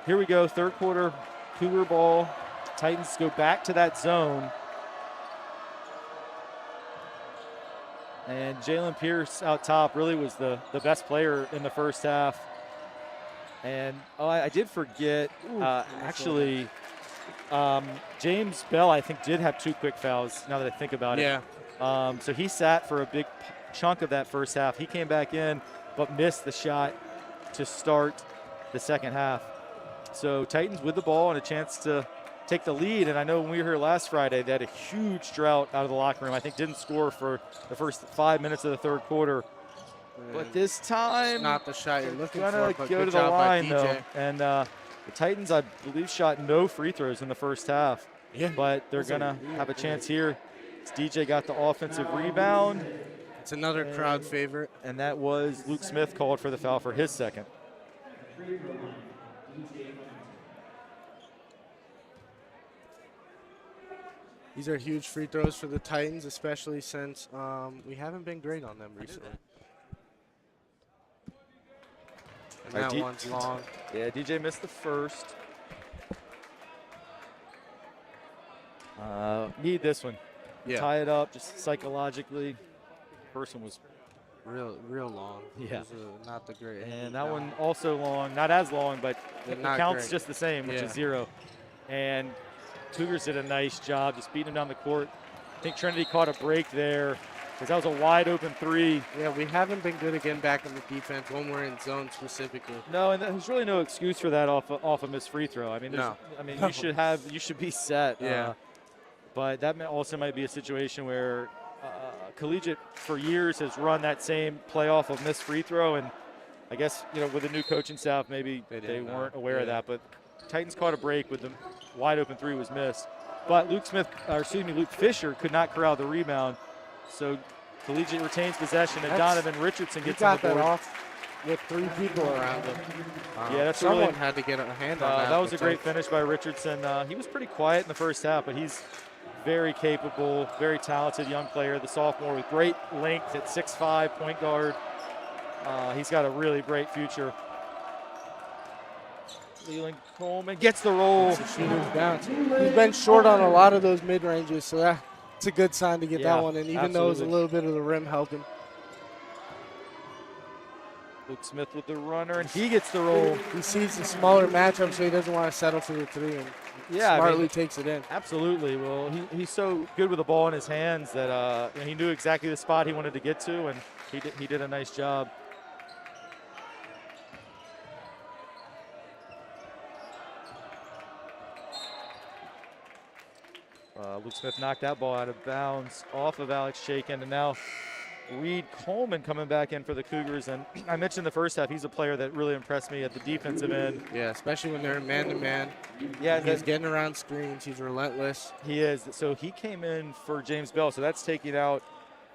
here we go, third quarter. Cougar ball. Titans go back to that zone. And Jalen Pierce out top really was the best player in the first half. And I did forget, actually, James Bell, I think, did have 2 quick fouls now that I think about it. So he sat for a big chunk of that first half. He came back in but missed the shot to start the second half. So Titans with the ball and a chance to take the lead. And I know when we were here last Friday, they had a huge drought out of the locker room. I think didn't score for the first 5 minutes of the third quarter. But this time, it's not the shot you're looking gonna for. go to the line though. And the Titans, I believe, shot no free throws in the first half. Yeah. But they're gonna have a chance here. DJ got the offensive rebound. It's another crowd favorite. And that was Luke Smith called for the foul for his second. These are huge free throws for the Titans, especially since we haven't been great on them recently. And that one's long. Yeah, DJ missed the first. Need this one. Tie it up just psychologically. First one was real long. Yeah. It was, not the great. And that one also long, not as long, but it counts just the same, which is 0. And Cougars did a nice job just beating him down the court. I think Trinity caught a break there because that was a wide open 3. Yeah, we haven't been good again back in the defense when we're in zone specifically. No, and there's really no excuse for that off a missed free throw. I mean, you should be set. Yeah. But that also might be a situation where Collegiate for years has run that same playoff of missed free throw, and I guess with the new coaching staff maybe they weren't aware of that. But Titans caught a break with the wide open 3 was missed. But Luke Fisher could not corral the rebound. So Collegiate retains possession, and Donovan Richardson gets on the board. That off with 3 people around him. Someone had to get a hand on that. That was a great finish by Richardson. He was pretty quiet in the first half, but he's very capable, very talented young player. The sophomore with great length at 6'5", point guard. He's got a really bright future. Leland Coleman gets the roll. He's been short on a lot of those mid-ranges, so that's a good sign to get that one in, even though it was a little bit of the rim helping. Luke Smith with the runner, and he gets the roll. He sees the smaller matchup, so he doesn't want to settle for the 3, and smartly takes it in. Absolutely. Well, he's so good with the ball in his hands that he knew exactly the spot he wanted to get to, and he did a nice job. Luke Smith knocked that ball out of bounds off of Alex Shakin, and now Reed Coleman coming back in for the Cougars. And I mentioned the first half, he's a player that really impressed me at the defensive end. Yeah, especially when they're man-to-man. Yeah, he's getting around screens. He's relentless. He is. So he came in for James Bell, so that's taking out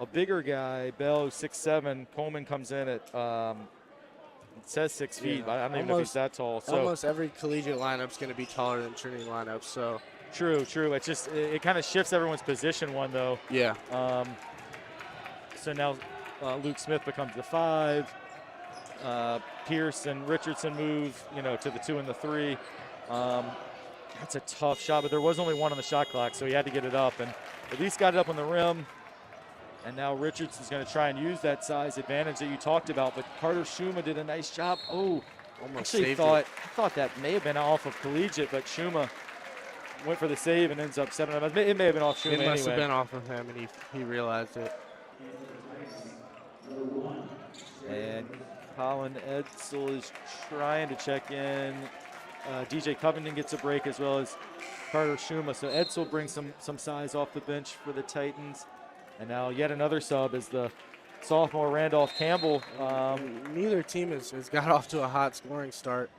a bigger guy. Bell, 6'7". Coleman comes in at, it says 6 feet, but I don't even know if he's that tall. So almost every collegiate lineup's going to be taller than Trinity lineup, so. True. It's just, it kind of shifts everyone's position one, though. Yeah. So now Luke Smith becomes the 5. Pierce and Richardson move, to the 2 and the 3. That's a tough shot, but there was only 1 on the shot clock, so he had to get it up, and at least got it up on the rim. And now Richardson's going to try and use that size advantage that you talked about, but Carter Schuma did a nice job. Oh, Almost actually saved I thought that may have been off of Collegiate, but Schuma went for the save and ends up 7. It may have been off Schuma it. It must anyway. have been off of him, and he realized it. And Colin Edsel is trying to check in. DJ Covington gets a break as well as Carter Schuma. So Edsel brings some size off the bench for the Titans. And now yet another sub is the sophomore Randolph Campbell. Neither team has got off to a hot scoring start.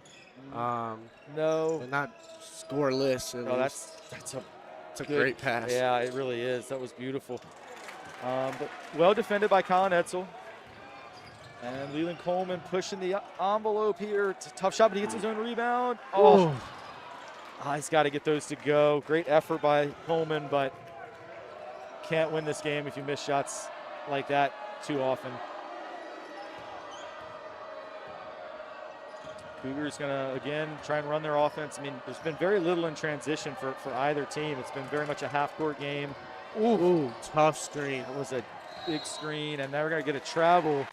No. They're not scoreless. No, that's a great pass. Yeah, it really is. That was beautiful. But well defended by Colin Edsel. And Leland Coleman pushing the envelope here. It's a tough shot, but he gets his own rebound. He's got to get those to go. Great effort by Coleman, but can't win this game if you miss shots like that too often. Cougars going to, again, try and run their offense. I mean, there's been very little in transition for either team. It's been very much a half-court game. Ooh, tough screen. It was a big screen, and now we're going to get a travel.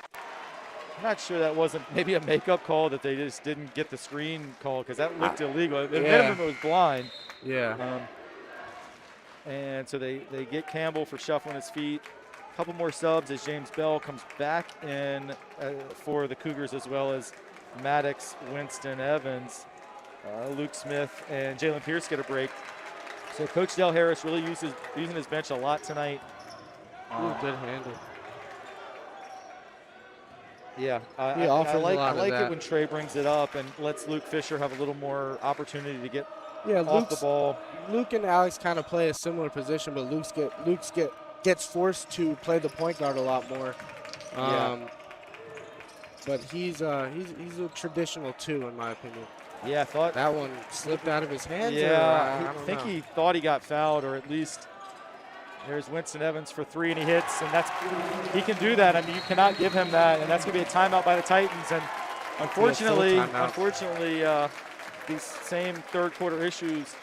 I'm not sure that wasn't maybe a makeup call that they just didn't get the screen call because that looked illegal. At minimum, it was blind. Yeah. And so they get Campbell for shuffling his feet. A couple more subs as James Bell comes back in for the Cougars, as well as Maddox, Winston Evans, Luke Smith, and Jalen Pierce get a break. So Coach Del Harris really using his bench a lot tonight. Good handle. Yeah, I like it when Trey brings it up and lets Luke Fisher have a little more opportunity to get off the ball. Luke and Alex kind of play a similar position, but Luke gets forced to play the point guard a lot more. But he's a traditional 2, in my opinion. Yeah, I thought that one slipped out of his hands. Yeah, I think he thought he got fouled, or at least. There's Winston Evans for 3, and he hits, and he can do that. I mean, you cannot give him that, and that's going to be a timeout by the Titans. And unfortunately, these same third-quarter issues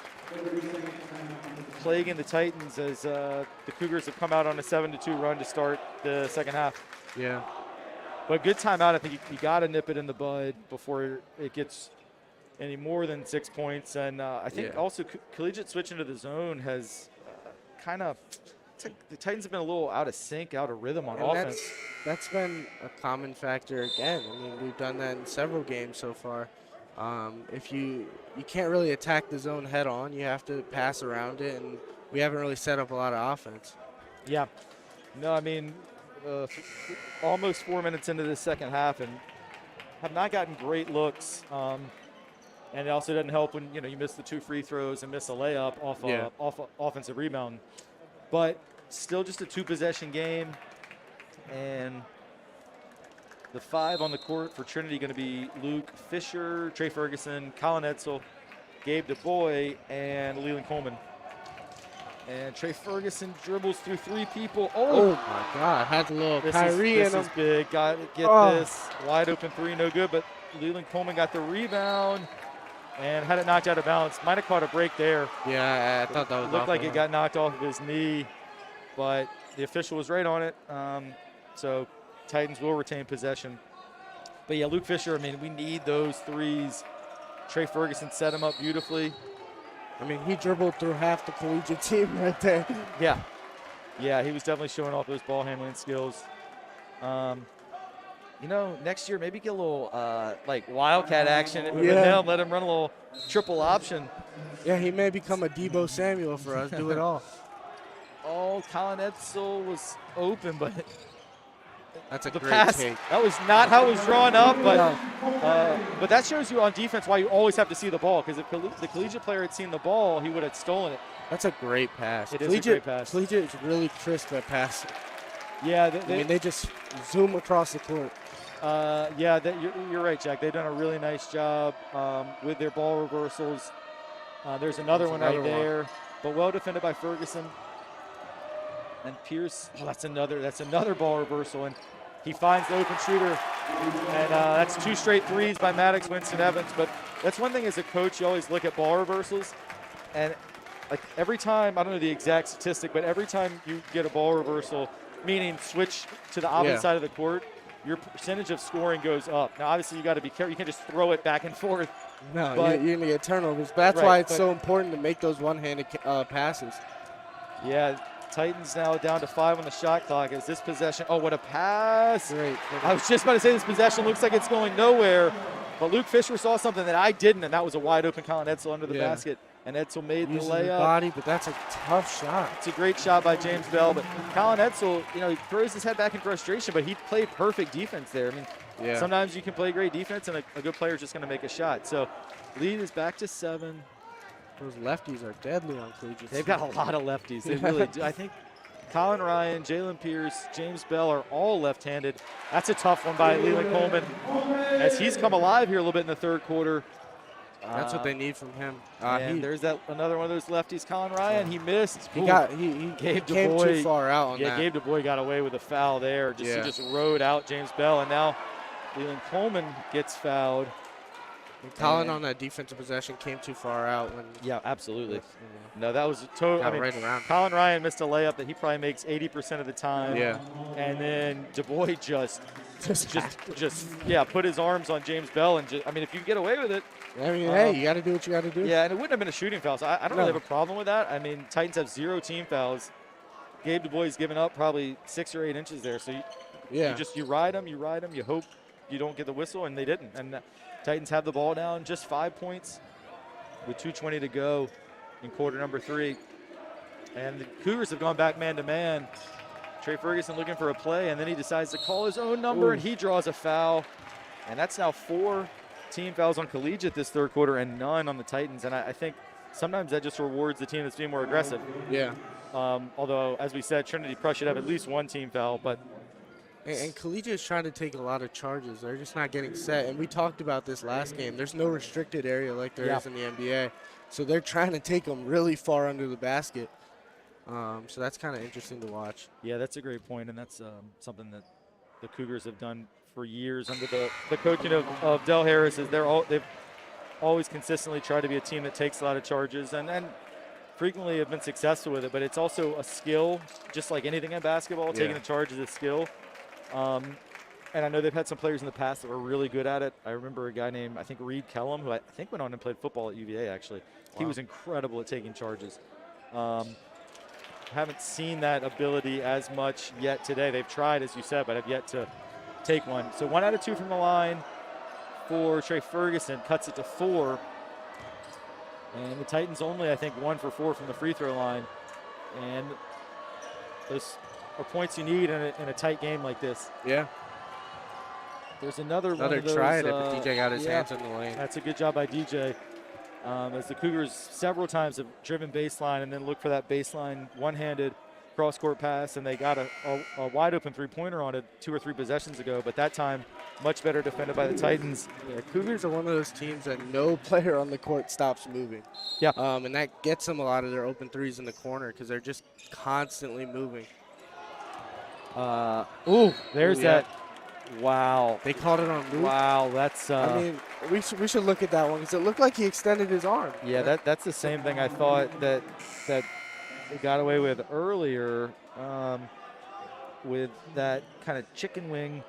plaguing the Titans as the Cougars have come out on a 7-2 run to start the second half. Yeah. But good timeout. I think you got to nip it in the bud before it gets any more than 6 points. And I think also Collegiate switching to the zone has kind of – the Titans have been a little out of sync, out of rhythm on offense. That's been a common factor again. I mean, we've done that in several games so far. If you can't really attack the zone head on, you have to pass around it, and we haven't really set up a lot of offense. Yeah. No, I mean, almost 4 minutes into the second half and have not gotten great looks. And it also doesn't help when, you miss the 2 free throws and miss a layup off offensive rebound. But still just a 2-possession game. And the 5 on the court for Trinity going to be Luke Fisher, Trey Ferguson, Colin Edsel, Gabe DuBois, and Leland Coleman. And Trey Ferguson dribbles through 3 people. Oh my God. Had a little Kyrie in him. This is big. Got to get this. Wide open 3, no good. But Leland Coleman got the rebound and had it knocked out of bounds. Might have caught a break there. Yeah, I thought that was looked like it got knocked off of his knee, but the official was right on it. So Titans will retain possession. But yeah, Luke Fisher, I mean, we need those threes. Trey Ferguson set him up beautifully. I mean, he dribbled through half the Collegiate team right there. Yeah. Yeah, he was definitely showing off those ball handling skills. Next year maybe get a little like Wildcat action with him. Let him run a little triple option. Yeah, he may become a Debo Samuel for us. Do it all. Colin Edsel was open, but that's a great pass. Take. That was not how it was drawn up, but that shows you on defense why you always have to see the ball. Because if the Collegiate player had seen the ball, he would have stolen it. That's a great pass. It is a great pass. Collegiate is really crisp at passing. Yeah, they just zoom across the court. You're right, Jack. They've done a really nice job with their ball reversals. There's another one right there, but well defended by Ferguson. And Pierce, that's another ball reversal. And he finds the open shooter, and that's 2 straight threes by Maddox, Winston, Evans. But that's one thing as a coach, you always look at ball reversals, and like every time, I don't know the exact statistic, but every time you get a ball reversal, meaning switch to the opposite side of the court, your percentage of scoring goes up. Now, obviously, you got to be careful. You can't just throw it back and forth. No, you're going to get turnovers. But that's why it's so important to make those one-handed passes. Yeah, Titans now down to 5 on the shot clock. Is this possession? Oh, what a pass. Great. I was just about to say this possession looks like it's going nowhere. But Luke Fisher saw something that I didn't, and that was a wide-open Colin Edsel under the basket. And Edsel made the layup. His body, but that's a tough shot. It's a great shot by James Bell. But Colin Edsel, he throws his head back in frustration, but he played perfect defense there. I mean, sometimes you can play great defense, and a good player is just going to make a shot. So lead is back to 7. Those lefties are deadly on Collegiate. They've got a lot of lefties. They really do. I think Colin Ryan, Jalen Pierce, James Bell are all left-handed. That's a tough one by Leland Coleman as he's come alive here a little bit in the third quarter. That's what they need from him. There's another one of those lefties, Colin Ryan. He missed. He came too far out on that. Yeah, Gabe DuBois got away with a foul there. He just rode out James Bell, and now Leland Coleman gets fouled. And Colin on that defensive possession came too far out. Absolutely. No, that was a total. Right around. Colin Ryan missed a layup that he probably makes 80% of the time. Yeah. And then DuBois just put his arms on James Bell, and if you can get away with it. I mean, hey, you got to do what you got to do. Yeah, and it wouldn't have been a shooting foul, so I don't really have a problem with that. I mean, Titans have 0 team fouls. Gabe DuBois has given up probably 6 or 8 inches there, so you ride him, you hope you don't get the whistle, and they didn't. And Titans have the ball down, just 5 points with 2:20 to go in quarter number 3. And the Cougars have gone back man-to-man. Trey Ferguson looking for a play, and then he decides to call his own number, and he draws a foul. And that's now 4 team fouls on Collegiate this third quarter and none on the Titans. And I think sometimes that just rewards the team that's being more aggressive. Yeah. Although, as we said, Trinity probably should have at least 1 team foul. But And Collegiate is trying to take a lot of charges. They're just not getting set. And we talked about this last game. There's no restricted area like there is in the NBA. So they're trying to take them really far under the basket. So that's kind of interesting to watch. Yeah, that's a great point, and that's something that the Cougars have done for years under the coaching of Del Harris. They've always consistently tried to be a team that takes a lot of charges and frequently have been successful with it. But it's also a skill, just like anything in basketball. Taking the charge is a skill. And I know they've had some players in the past that were really good at it. I remember a guy named, I think, Reed Kellum, who I think went on and played football at UVA, actually. Wow. He was incredible at taking charges. Haven't seen that ability as much yet today. They've tried, as you said, but have yet to take one. So 1 out of 2 from the line for Trey Ferguson, cuts it to 4. And the Titans only, I think, 1 for 4 from the free throw line. And those are points you need in a tight game like this. Yeah. There's another one of those, try it if DJ got his hands in the lane. That's a good job by DJ. As the Cougars several times have driven baseline and then look for that baseline one-handed cross-court pass, and they got a wide-open three-pointer on it 2 or 3 possessions ago, but that time much better defended by the Titans. Yeah, Cougars are one of those teams that no player on the court stops moving. Yeah. And that gets them a lot of their open threes in the corner because they're just constantly moving. There's that. Wow. They called it on Luke. Wow, that's. I mean, we should look at that one because it looked like he extended his arm. Yeah, that's the same thing I thought that they got away with earlier with that kind of chicken wing.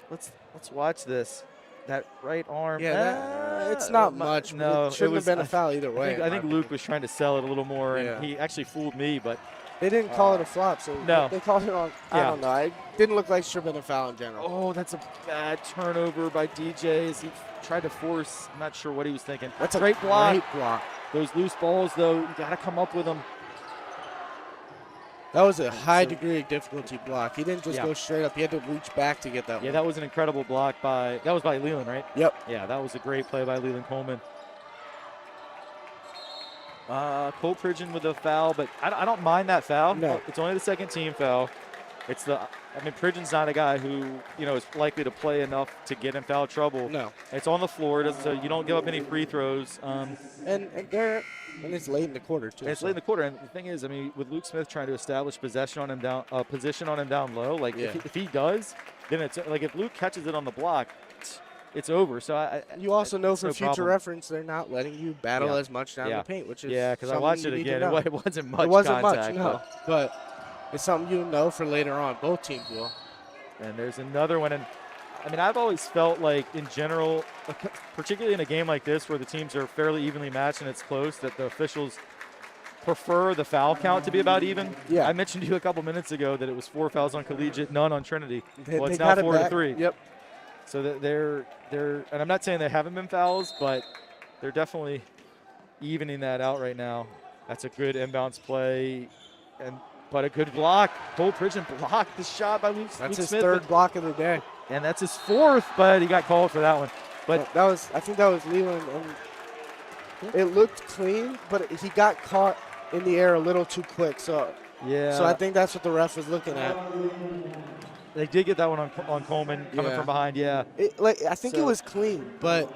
Let's watch this. That right arm. Yeah, it's not much. No, it shouldn't have been a foul either way. I think Luke was trying to sell it a little more, and he actually fooled me, but. They didn't call it a flop, so no. They called it on. I don't know. It didn't look like it should have been a foul in general. Oh, that's a bad turnover by DJ as he tried to force. I'm not sure what he was thinking. That's a great block. Those loose balls, though, you got to come up with them. That was a high degree of difficulty block. He didn't just go straight up. He had to reach back to get that one. Yeah, that was an incredible block by Leland, right? Yep. Yeah, that was a great play by Leland Coleman. Cole Pridgeon with a foul, but I don't mind that foul. No. It's only the second team foul. Pridgeon's not a guy who, is likely to play enough to get in foul trouble. No. It's on the floor, so you don't give up any free throws. And it's late in the quarter, too. It's late in the quarter, and the thing is, with Luke Smith trying to establish position on him down low, if he does, then it's like if Luke catches it on the block, it's over. So you also know for no future problem. reference, they're not letting you battle as much down the paint, which is because I watched it again. It wasn't much. It wasn't contact, much, no. But it's something you know for later on. Both teams will. And there's another one. And I mean, I've always felt like in general, particularly in a game like this where the teams are fairly evenly matched and it's close, that the officials prefer the foul count to be about even. Yeah. I mentioned to you a couple minutes ago that it was 4 fouls on Collegiate, none on Trinity. Well, it's they now got 4-3. Yep. So they're, and I'm not saying they haven't been fouls, but they're definitely evening that out right now. That's a good inbounds play, but a good block. Cole Pridgeon blocked the shot by Luke Smith. That's his third block of the day. And that's his fourth, but he got called for that one. But I think that was Leland. And it looked clean, but he got caught in the air a little too quick. So I think that's what the ref was looking at. They did get that one on Coleman coming from behind. Yeah. I think it was clean, but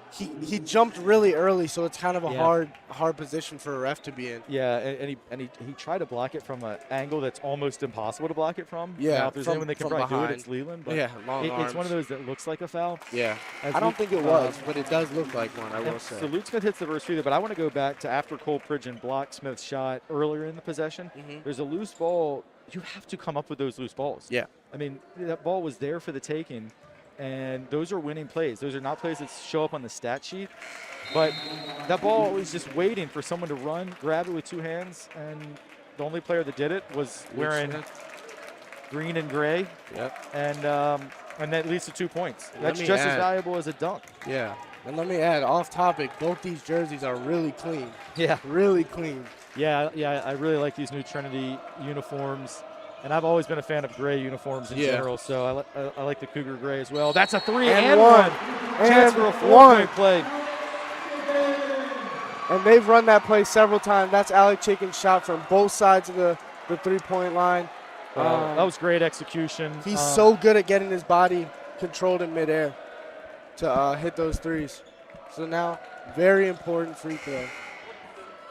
he jumped really early, so it's kind of a hard position for a ref to be in. Yeah, and he tried to block it from an angle that's almost impossible to block it from. Yeah. Now, if there's anyone that can probably do it, it's Leland. But long arms. It's one of those that looks like a foul. Yeah. I don't think it was, but it does look like one, I will say. So Luke Smith hits the first free throw, but I want to go back to after Cole Pridgeon blocked Smith's shot earlier in the possession. Mm-hmm. There's a loose ball. You have to come up with those loose balls. Yeah. I mean, that ball was there for the taking. And those are winning plays. Those are not plays that show up on the stat sheet. But that ball was just waiting for someone to run, grab it with two hands. And the only player that did it was wearing green and gray. Yep. And that leads to 2 points. That's just as valuable as a dunk. Yeah. And let me add, off topic, both these jerseys are really clean. Yeah. Really clean. Yeah, I really like these new Trinity uniforms. And I've always been a fan of gray uniforms in general, so I like the Cougar gray as well. That's a 3 and one. Chance for a 4-point play. And they've run that play several times. That's Alec Chaikin's shot from both sides of the 3-point line. That was great execution. He's so good at getting his body controlled in midair to hit those threes. So now, very important free throw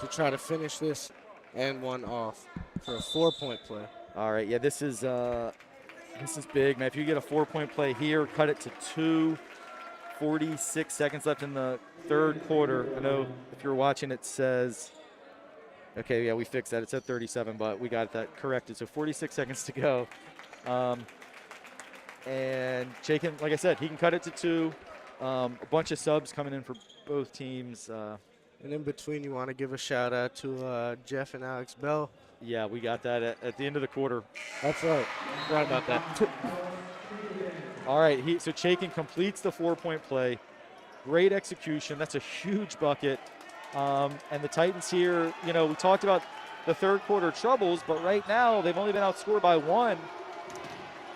to try to finish this and one off for a 4-point play. All right, yeah, this is big, man. If you get a 4-point play here, cut it to 2. 46 seconds left in the third quarter. I know if you're watching, it says, okay, yeah, we fixed that. It said 37, but we got that corrected. So 46 seconds to go. And Chaikin, like I said, he can cut it to 2. A bunch of subs coming in for both teams. And in between, you want to give a shout out to Jeff and Alex Bell. Yeah, we got that at the end of the quarter. That's right. Forgot about that. All right, so Chaikin completes the 4-point play. Great execution. That's a huge bucket. And the Titans here, we talked about the third quarter troubles, but right now they've only been outscored by 1.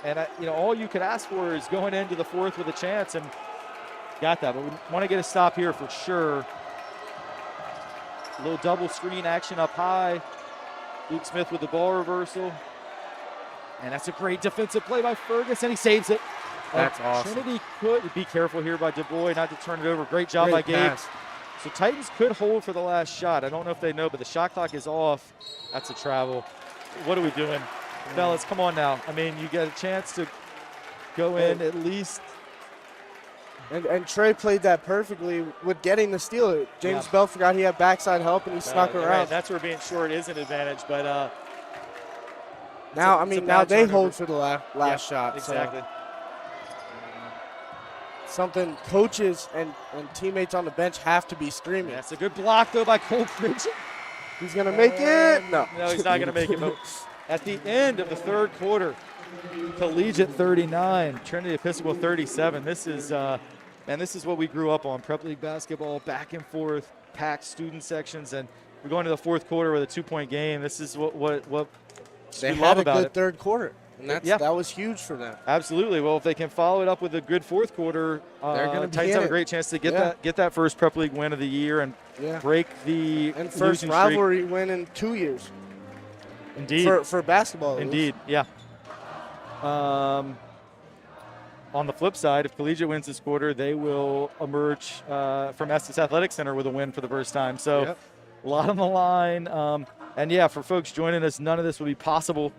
And, all you could ask for is going into the fourth with a chance, and got that. But we want to get a stop here for sure. A little double screen action up high. Luke Smith with the ball reversal. And that's a great defensive play by Fergus, and he saves it. That's awesome. Trinity could be careful here by Du Bois not to turn it over. Great job by Gabe. Pass. So Titans could hold for the last shot. I don't know if they know, but the shot clock is off. That's a travel. What are we doing? Fellas, come on now. I mean, you get a chance to go in at least. And Trey played that perfectly with getting the steal. James Bell forgot he had backside help, and he snuck around. Right. That's where being short is an advantage. But now they hold for the last shot. Exactly. So something coaches and teammates on the bench have to be screaming. That's a good block, though, by Cole Pridgeon. He's going to make it. No, he's not going to make it. But at the end of the third quarter, Collegiate 39, Trinity Episcopal 37. This is what we grew up on, prep league basketball, back and forth, packed student sections, and we're going to the fourth quarter with a 2-point game. This is what they we had love a about good it. third quarter, and that was huge for them. Absolutely. Well, if they can follow it up with a good fourth quarter, the Titans have a great chance to get that first prep league win of the year and break the and first rivalry win in 2 years. Indeed. For basketball. Indeed. Yeah. On the flip side, if Collegiate wins this quarter, they will emerge from Estes Athletic Center with a win for the first time. So a lot on the line. And, for folks joining us, none of this would be possible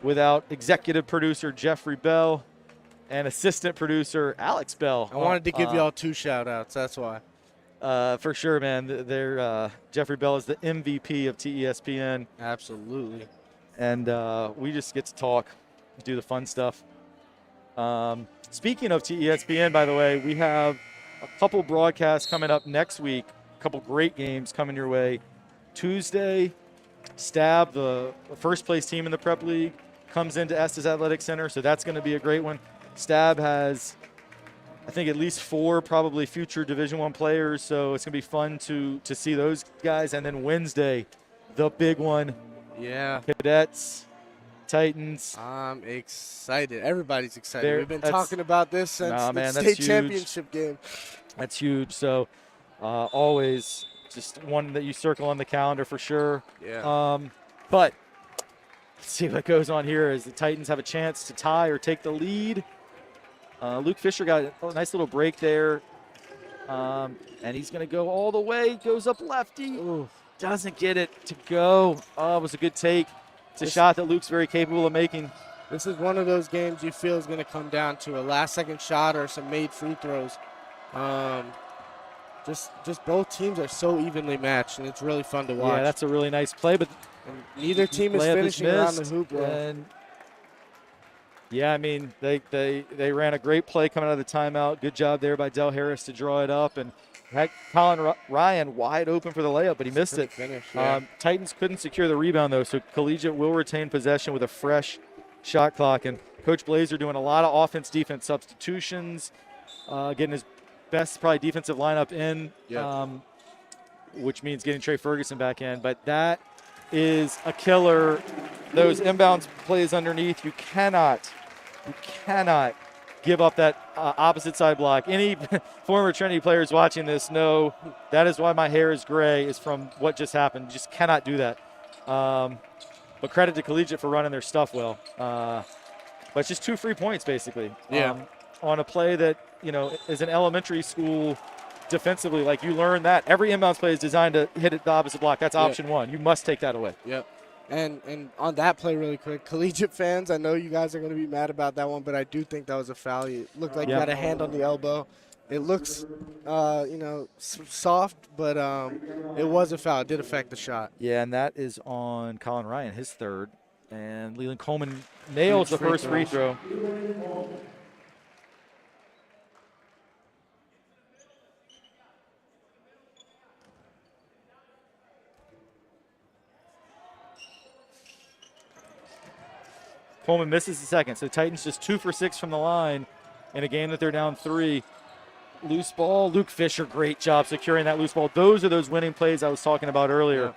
without executive producer Jeffrey Bell, and assistant producer Alex Bell. I wanted to give y'all 2 shout-outs. That's why. For sure, man. Jeffrey Bell is the MVP of TESPN. Absolutely. And we just get to talk, do the fun stuff. Speaking of TESPN, by the way, we have a couple broadcasts coming up next week, a couple great games coming your way. Tuesday, Stab, the first place team in the Prep League, comes into Estes Athletic Center, so that's going to be a great one. Stab has, I think, at least 4 probably future Division I players, so it's going to be fun to see those guys. And then Wednesday, the big one. Yeah. Cadets, Titans. I'm excited. Everybody's excited. We've been talking about this since the state huge. championship game. That's huge. So always just one that you circle on the calendar for sure. Yeah. But let's see what goes on here as the Titans have a chance to tie or take the lead. Luke Fisher got a nice little break there. And he's going to go all the way. Goes up lefty. Ooh. Doesn't get it to go. Oh, it was a good take. It's a shot that Luke's very capable of making. This is one of those games you feel is going to come down to a last-second shot or some made free throws. Just both teams are so evenly matched, and it's really fun to watch. Yeah, that's a really nice play, but neither team is finishing around the hoop. And yeah, I mean, they ran a great play coming out of the timeout. Good job there by Del Harris to draw it up, and had Colin Ryan wide open for the layup, but he missed it. Titans couldn't secure the rebound, though, so Collegiate will retain possession with a fresh shot clock. And Coach Blazer doing a lot of offense-defense substitutions, getting his best probably defensive lineup in, which means getting Trey Ferguson back in. But that is a killer. Those inbounds plays underneath, you cannot give up that opposite side block. Any former Trinity players watching this know that is why my hair is gray, is from what just happened. You just cannot do that. But credit to Collegiate for running their stuff well. But it's just 2 free points, basically. On a play that, is an elementary school defensively. Like, you learn that. Every inbounds play is designed to hit at the opposite block. That's option 1. You must take that away. Yep. And on that play really quick, Collegiate fans, I know you guys are going to be mad about that one, but I do think that was a foul. It looked like you had a hand on the elbow. It looks, soft, but it was a foul. It did affect the shot. Yeah, and that is on Colin Ryan, his third. And Leland Coleman nails the first free throw. Coleman misses the second, so Titans just 2 for 6 from the line in a game that they're down 3. Loose ball, Luke Fisher, great job securing that loose ball. Those are those winning plays I was talking about earlier. Yeah.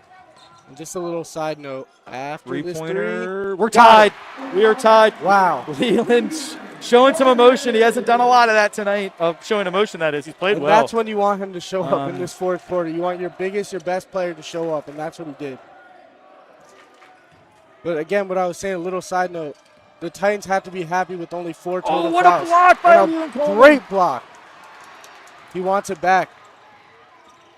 And just a little side note, after three-pointer, we're tied. We are tied. Wow. Leland showing some emotion. He hasn't done a lot of that tonight, of showing emotion, that is. He's played well. That's when you want him to show up in this fourth quarter. You want your biggest, your best player to show up, and that's what he did. But again, what I was saying, a little side note, the Titans have to be happy with only 4 total fouls. Oh, what a block by Leland Coleman. Great block. He wants it back.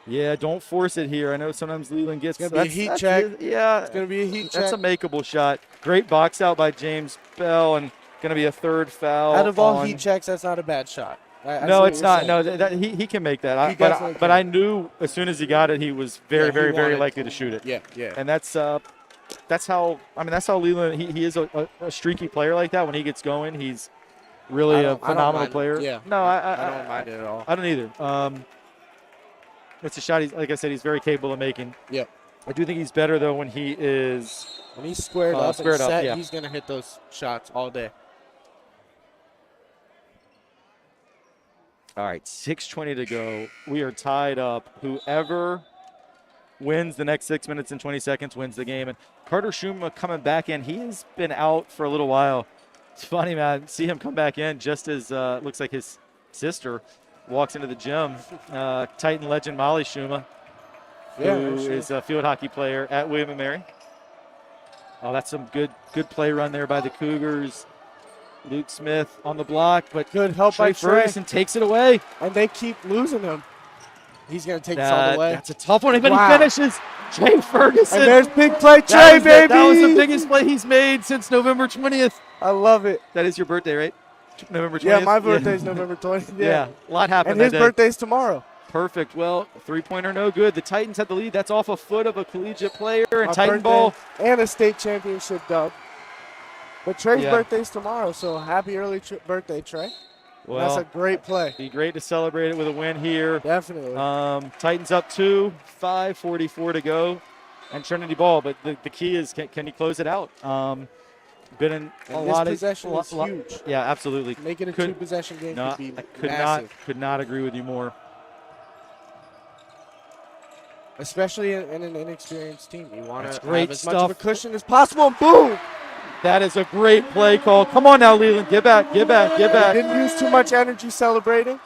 Yeah, don't force it here. I know sometimes Leland gets. It's going to be a heat check. Yeah. It's going to be a heat check. That's a makeable shot. Great box out by James Bell, and going to be a third foul. Out of all heat checks, that's not a bad shot. No, it's not. No, he can make that. But I knew as soon as he got it, he was very likely to shoot it. Yeah. And that's how Leland, he is a streaky player like that. When he gets going, he's really a phenomenal player. Yeah. No, I don't mind it at all. I don't either. It's a shot, like I said, he's very capable of making. Yeah. I do think he's better, though, when he is when he's squared up and set, he's going to hit those shots all day. All right, 6:20 to go. We are tied up. Whoever wins the next 6 minutes and 20 seconds wins the game. And Carter Schuma coming back in. He has been out for a little while. It's funny, man. See him come back in just as looks like his sister walks into the gym. Titan legend Molly Schuma, who is a field hockey player at William & Mary. Oh, that's some good play run there by the Cougars. Luke Smith on the block, but good help by Trey. Ferguson takes it away. And they keep losing him. He's going to take this all the way. That's a tough one, but he finishes. Trey Ferguson. And there's big play Trey, baby. That was the biggest play he's made since November 20th. I love it. That is your birthday, right? November 20th? Yeah, my birthday's November 20th. Yeah, a lot happened and that his day. birthday's tomorrow. Perfect. Well, three-pointer no good. The Titans had the lead. That's off a foot of a collegiate player. And My Titan birthday ball. and a state championship dub. But Trey's birthday's tomorrow, so happy early birthday, Trey. Well, that's a great play. Be great to celebrate it with a win here. Definitely. Titans up 2, 5:44 to go, and Trinity ball. But the key is can you close it out? Been in a lot of possession is huge. Yeah, absolutely. Make it a two-possession game no, could be I could not agree with you more. Especially in an inexperienced team, you want to great have as stuff. much of a cushion as possible. And boom! That is a great play call. Come on now, Leland. Get back, get back, get back. Didn't use too much energy celebrating.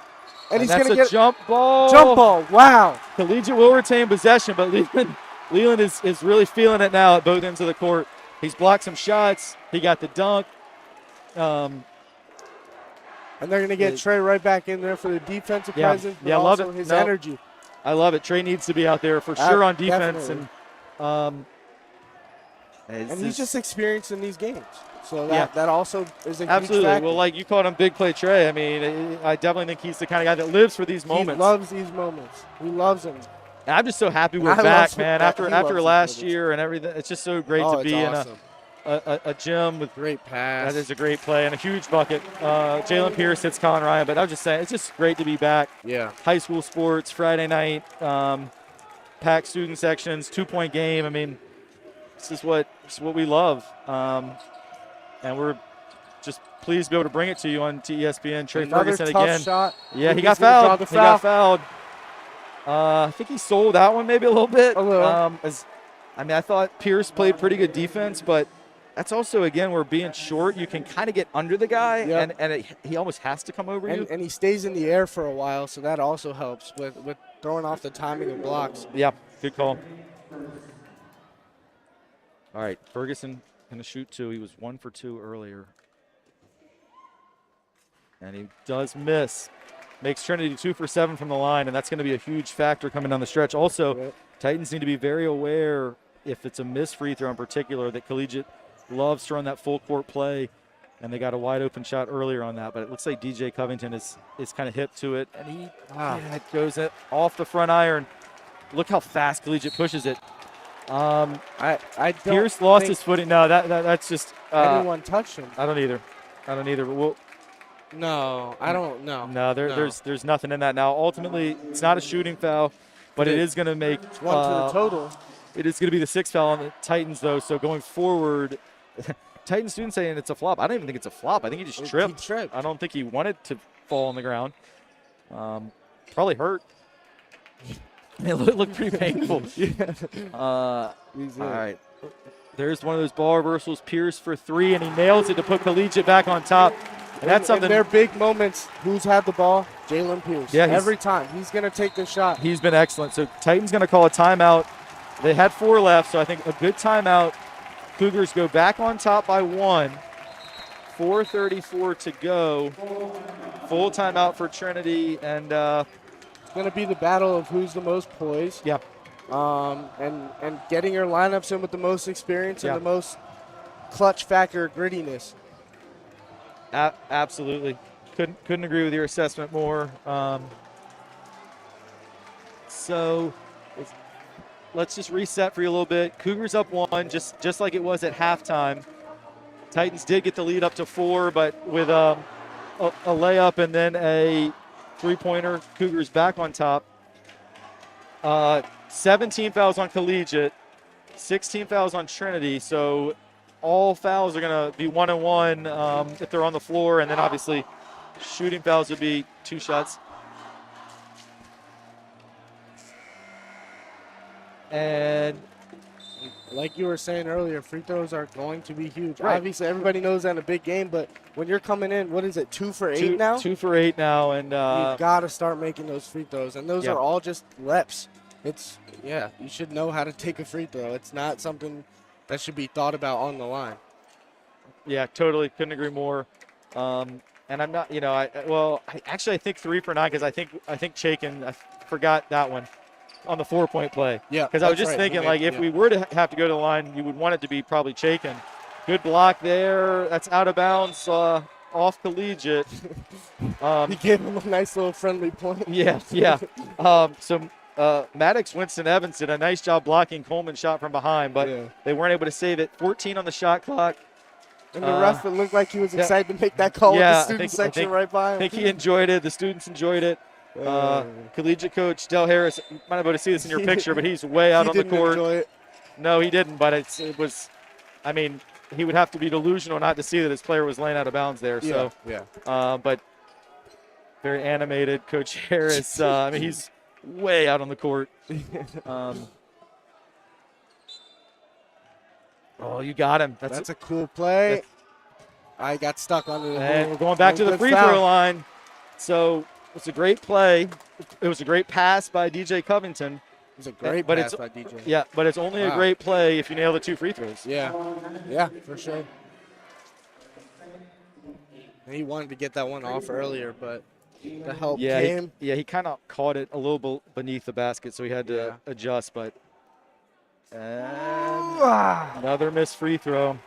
And he's going to get jump ball. Jump ball. Wow. Collegiate will retain possession, but Leland is really feeling it now at both ends of the court. He's blocked some shots. He got the dunk. And they're going to get Trey right back in there for the defensive presence, but I love also it. his energy. I love it. Trey needs to be out there for sure on defense. Definitely. And he's just experienced in these games. So that also is a absolutely. huge factor. Well, like you called him Big Play Trey. I mean, I definitely think he's the kind of guy that lives for these moments. He loves these moments. He loves them. And I'm just so happy we're back, man. After last year and everything, it's just so great to be in a gym with great pass. That is a great play and a huge bucket. Jalen Pierce hits Colin Ryan, but I was just saying, it's just great to be back. Yeah. High school sports, Friday night, packed student sections, 2-point game. I mean, this is what we love. And we're just pleased to be able to bring it to you on TESPN. Trey Ferguson again. Shot. Yeah, he got fouled. He got fouled. I think he sold that one maybe a little bit. A little. I thought Pierce played pretty good defense, but that's also, again, where being short, you can kind of get under the guy, and he almost has to come over you. And he stays in the air for a while, so that also helps with throwing off the timing of blocks. Yeah, good call. All right, Ferguson going to shoot 2. He was 1 for 2 earlier. And he does miss. Makes Trinity 2 for 7 from the line, and that's going to be a huge factor coming down the stretch. Also, Titans need to be very aware, if it's a missed free throw in particular, that Collegiate loves to run that full court play, and they got a wide open shot earlier on that. But it looks like DJ Covington is kind of hip to it, and he goes it off the front iron. Look how fast Collegiate pushes it. I don't Pierce lost his footing. No, that's just anyone touched him. I don't either. But no, I don't know. No, there's nothing in that. Now, ultimately, it's not a shooting foul, but it is going to make it's 1 to the total. It is going to be the 6th foul on the Titans, though. So going forward, Titans student saying it's a flop. I don't even think it's a flop. I think he just tripped. He tripped. I don't think he wanted to fall on the ground. Probably hurt. It looked pretty painful. All right. There's one of those ball reversals. Pierce for 3, and he nails it to put Collegiate back on top. And that's something. In their big moments, who's had the ball? Jalen Pierce. Yeah, every time. He's going to take the shot. He's been excellent. So Titans going to call a timeout. They had 4 left, so I think a good timeout. Cougars go back on top by 1. 4:34 to go. Full timeout for Trinity, and it's going to be the battle of who's the most poised. Yeah. And getting your lineups in with the most experience and the most clutch factor grittiness. Absolutely. Couldn't agree with your assessment more. So let's just reset for you a little bit. Cougars up 1, just like it was at halftime. Titans did get the lead up to 4, but with a layup and then a 3-pointer, Cougars back on top. 17 fouls on Collegiate, 16 fouls on Trinity. So all fouls are going to be 1-1 if they're on the floor, and then obviously shooting fouls would be 2 shots. And like you were saying earlier, free throws are going to be huge. Right. Obviously, everybody knows that in a big game, but when you're coming in, what is it, 2 for 8 now? 2 for 8 now, and you got to start making those free throws, and those are all just reps. You should know how to take a free throw. It's not something that should be thought about on the line. Yeah, totally. Couldn't agree more. And I'm not, I think 3 for 9 because I think Chaikin, I forgot that one on the 4-point play. Yeah. Because I was just thinking, if we were to have to go to the line, you would want it to be probably Chaikin. Good block there. That's out of bounds off Collegiate. He gave him a nice little friendly point. Yeah. Maddox Winston Evans did a nice job blocking Coleman's shot from behind, but they weren't able to save it. 14 on the shot clock. And the ref, it looked like he was excited to make that call with the student section right by him. I think he enjoyed it. The students enjoyed it. Collegiate coach Del Harris, you might not be able to see this in your picture, but he's way out on the court. Enjoy it. No, he didn't, but it was, I mean, he would have to be delusional not to see that his player was laying out of bounds there. But very animated. Coach Harris, I mean, he's way out on the court. Oh, you got him. That's a cool play. I got stuck on it. And we're going back to the free throw line. So it's a great play. It was a great pass by DJ Covington. It was a great pass by DJ. Yeah, but it's only a great play if you nail the 2 free throws. Yeah, for sure. He wanted to get that one off earlier, but the help came. He kind of caught it a little beneath the basket, so he had to adjust. But another missed free throw.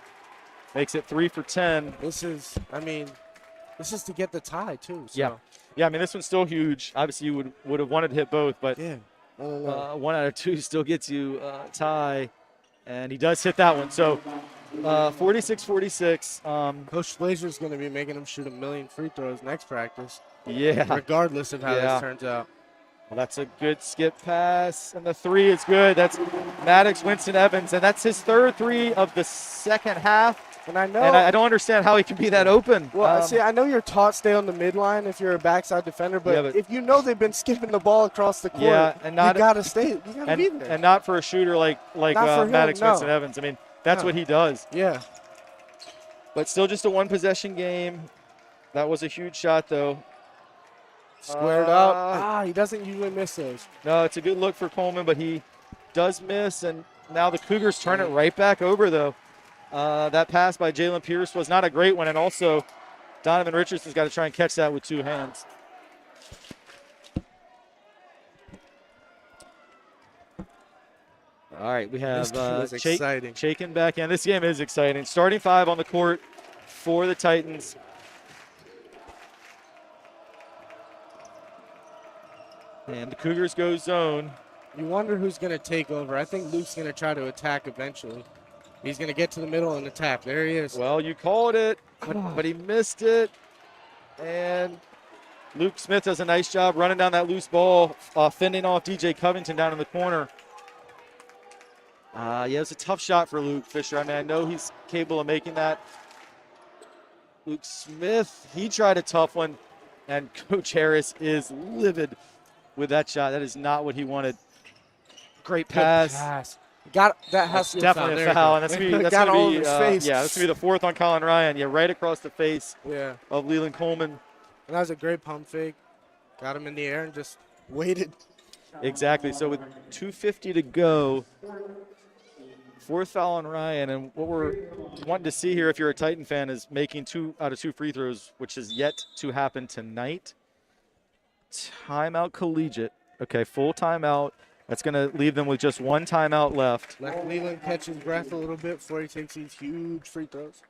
Makes it 3 for 10. This is to get the tie, too. So. Yeah, I mean, this one's still huge. Obviously, you would have wanted to hit both, but 1 out of 2 still gets you a tie. And he does hit that one. So 46-46. Coach Blazer's going to be making him shoot 1 million free throws next practice. Yeah. Regardless of how this turns out. Well, that's a good skip pass. And the 3 is good. That's Maddox Winston Evans. And that's his 3rd 3 of the second half. And I don't understand how he can be that open. Well, see, I know you're taught stay on the midline if you're a backside defender, but if you know they've been skipping the ball across the court, and you got to stay. You got to be there. And not for a shooter like Maddox Winston Evans. I mean, that's what he does. Yeah. But still just a 1-possession game. That was a huge shot, though. Squared up. He doesn't usually miss those. No, it's a good look for Coleman, but he does miss, and now the Cougars turn it right back over, though. That pass by Jalen Pierce was not a great one, and also Donovan Richardson's got to try and catch that with 2 hands. All right, we have Chaikin back in. This game is exciting. Starting 5 on the court for the Titans. And the Cougars go zone. You wonder who's going to take over. I think Luke's going to try to attack eventually. He's going to get to the middle and attack. There he is. Well, you called it, but he missed it. And Luke Smith does a nice job running down that loose ball, fending off DJ Covington down in the corner. It was a tough shot for Luke Fisher. I mean, I know he's capable of making that. Luke Smith, he tried a tough one, and Coach Harris is livid with that shot. That is not what he wanted. Great pass. That has to be definitely a foul. And that's going to be that's going to be the 4th on Colin Ryan. Yeah, right across the face of Leland Coleman. And that was a great pump fake. Got him in the air and just waited. Exactly. So with 2:50 to go, 4th foul on Ryan. And what we're wanting to see here, if you're a Titan fan, is making 2 out of 2 free throws, which is yet to happen tonight. Timeout Collegiate. Okay, full timeout. That's going to leave them with just 1 timeout left. Let Leland catch his breath a little bit before he takes these huge free throws.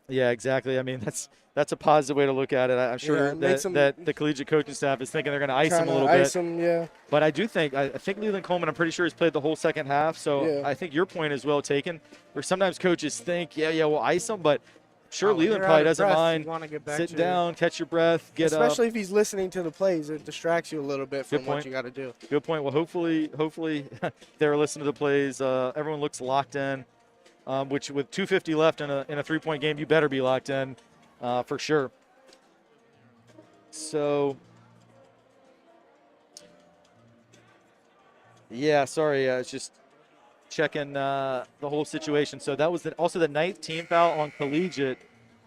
Yeah, exactly. I mean, that's a positive way to look at it. I'm sure that the Collegiate coaching staff is thinking they're going to ice him a little bit. But I think Leland Coleman, I'm pretty sure, has played the whole second half. So I think your point is well taken. Where sometimes coaches think, we'll ice him, but sure, Leland probably doesn't mind. Sit down, catch your breath, get up. Especially if he's listening to the plays, it distracts you a little bit from what you got to do. Good point. Well, hopefully they're listening to the plays. Everyone looks locked in, which with 2:50 left in a 3-point game, you better be locked in for sure. So, it's just checking the whole situation. So that was also the 9th team foul on Collegiate.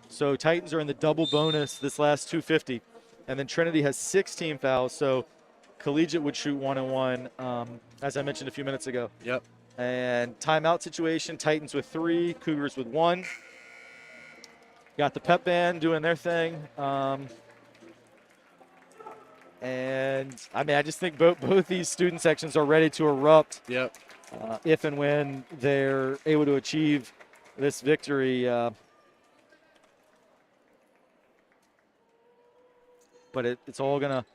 So Titans are in the double bonus this last 2:50. And then Trinity has 6 team fouls. So Collegiate would shoot 1-1, as I mentioned a few minutes ago. Yep. And timeout situation, Titans with 3, Cougars with 1. Got the pep band doing their thing. And, I mean, I just think both these student sections are ready to erupt. Yep. If and when they're able to achieve this victory. But it's all going to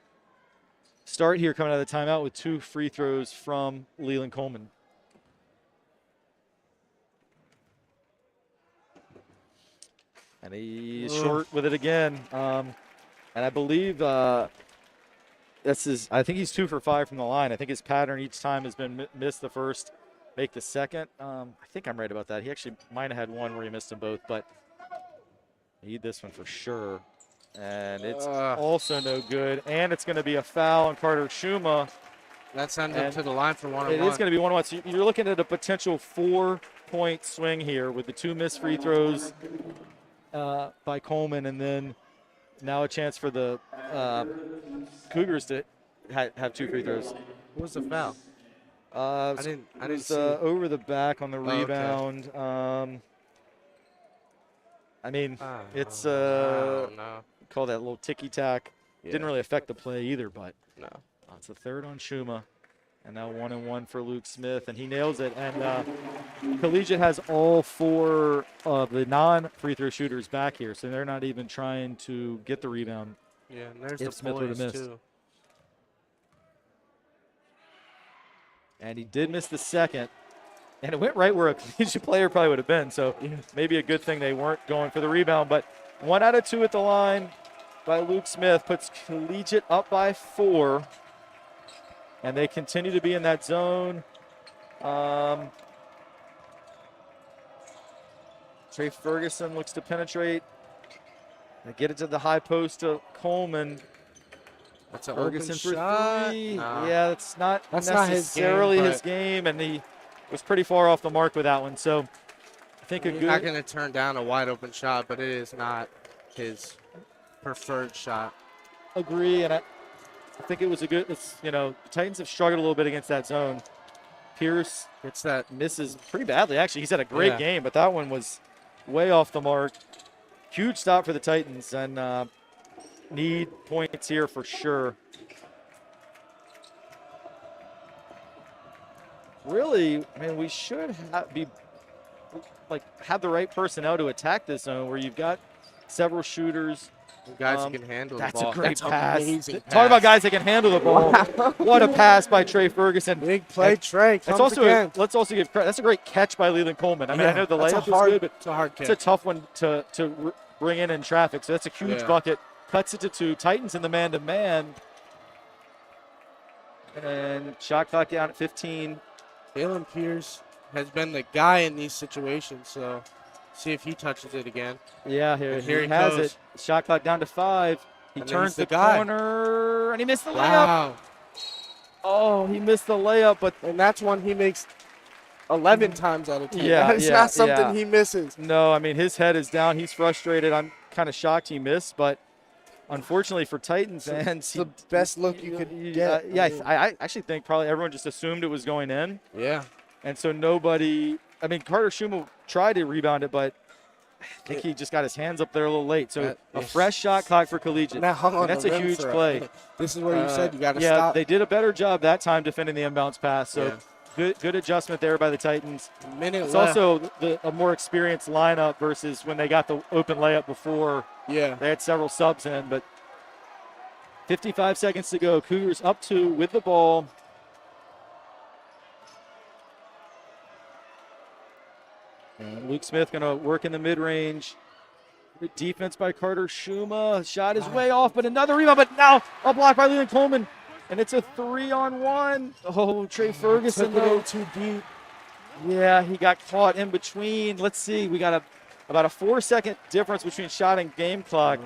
start here coming out of the timeout with 2 free throws from Leland Coleman. And he's short with it again. And I believe I think he's 2 for 5 from the line. I think his pattern each time has been miss the first, make the second. I think I'm right about that. He actually might have had one where he missed them both, but need this one for sure. And it's also no good. And it's going to be a foul on Carter Schuma. That sends him to the line for 1-on-1. It is going to be 1-on-1. So you're looking at a potential 4-point swing here with the 2 missed free throws by Coleman, and then now a chance for the Cougars to have 2 free throws. What was the foul? I didn't see it. Over the back on the rebound. Okay. I mean, it's no. call that a little ticky-tack. Yeah. Didn't really affect the play either, but no. It's the 3rd on Schuma. And now 1-on-1 for Luke Smith, and he nails it. And Collegiate has all 4 of the non-free throw shooters back here, so they're not even trying to get the rebound. Yeah, and there's if the Smith would have missed. Too. And he did miss the second, and it went right where a Collegiate player probably would have been. So maybe a good thing they weren't going for the rebound. But 1 out of 2 at the line by Luke Smith puts Collegiate up by 4. And they continue to be in that zone. Trey Ferguson looks to penetrate. They get it to the high post to Coleman. That's an Ferguson open for shot. 3. Nah. Yeah, that's not not necessarily his his game, and he was pretty far off the mark with that one. So I think He's not going to turn down a wide open shot, but it is not his preferred shot. Agree, and I think it was a good. The Titans have struggled a little bit against that zone. Pierce It's that misses pretty badly. Actually, he's had a great game, but that one was way off the mark. Huge stop for the Titans, and need points here for sure. Really, I mean, we should have the right personnel to attack this zone where you've got several shooters. guys who can handle the ball. That's a great pass. Amazing Talk about guys that can handle the ball. What a pass by Trey Ferguson. Big play, Trey. Let's also give credit. That's a great catch by Leland Coleman. I mean, I know the layup is good, but it's a hard catch. It's a tough one to bring in traffic. So that's a huge bucket. Cuts it to 2. Titans in the man-to-man. And shot clock down at 15. Jalen Pierce has been the guy in these situations, so see if he touches it again. Yeah, here he has goes. it. Shot clock down to 5. He turns the corner, and he missed the layup. Wow. Oh, he missed the layup, but And that's one he makes 11 times out of 10. Yeah, It's not something he misses. no, I mean, his head is down. He's frustrated. I'm kind of shocked he missed, but unfortunately for Titans fans, It's the best look you could get. I actually think probably everyone just assumed it was going in. Yeah. And so nobody – I mean, Carter Schuma tried to rebound it, but I think he just got his hands up there a little late. So a fresh shot clock for Collegiate. Now hung on that's the a rim huge for play. This is where you said you got to yeah, stop. they did a better job that time defending the inbounds pass. So good adjustment there by the Titans. Minute It's left. also a more experienced lineup versus when they got the open layup before. Yeah. They had several subs in, but 55 seconds to go. Cougars up 2 with the ball. And Luke Smith going to work in the mid-range. Good defense by Carter Schuma. Shot is way off, but another rebound. But now a block by Leland Coleman. And it's a 3-on-1. Oh, Trey Ferguson, though. Too deep. Yeah, he got caught in between. Let's see. We got about a 4-second difference between shot and game clock.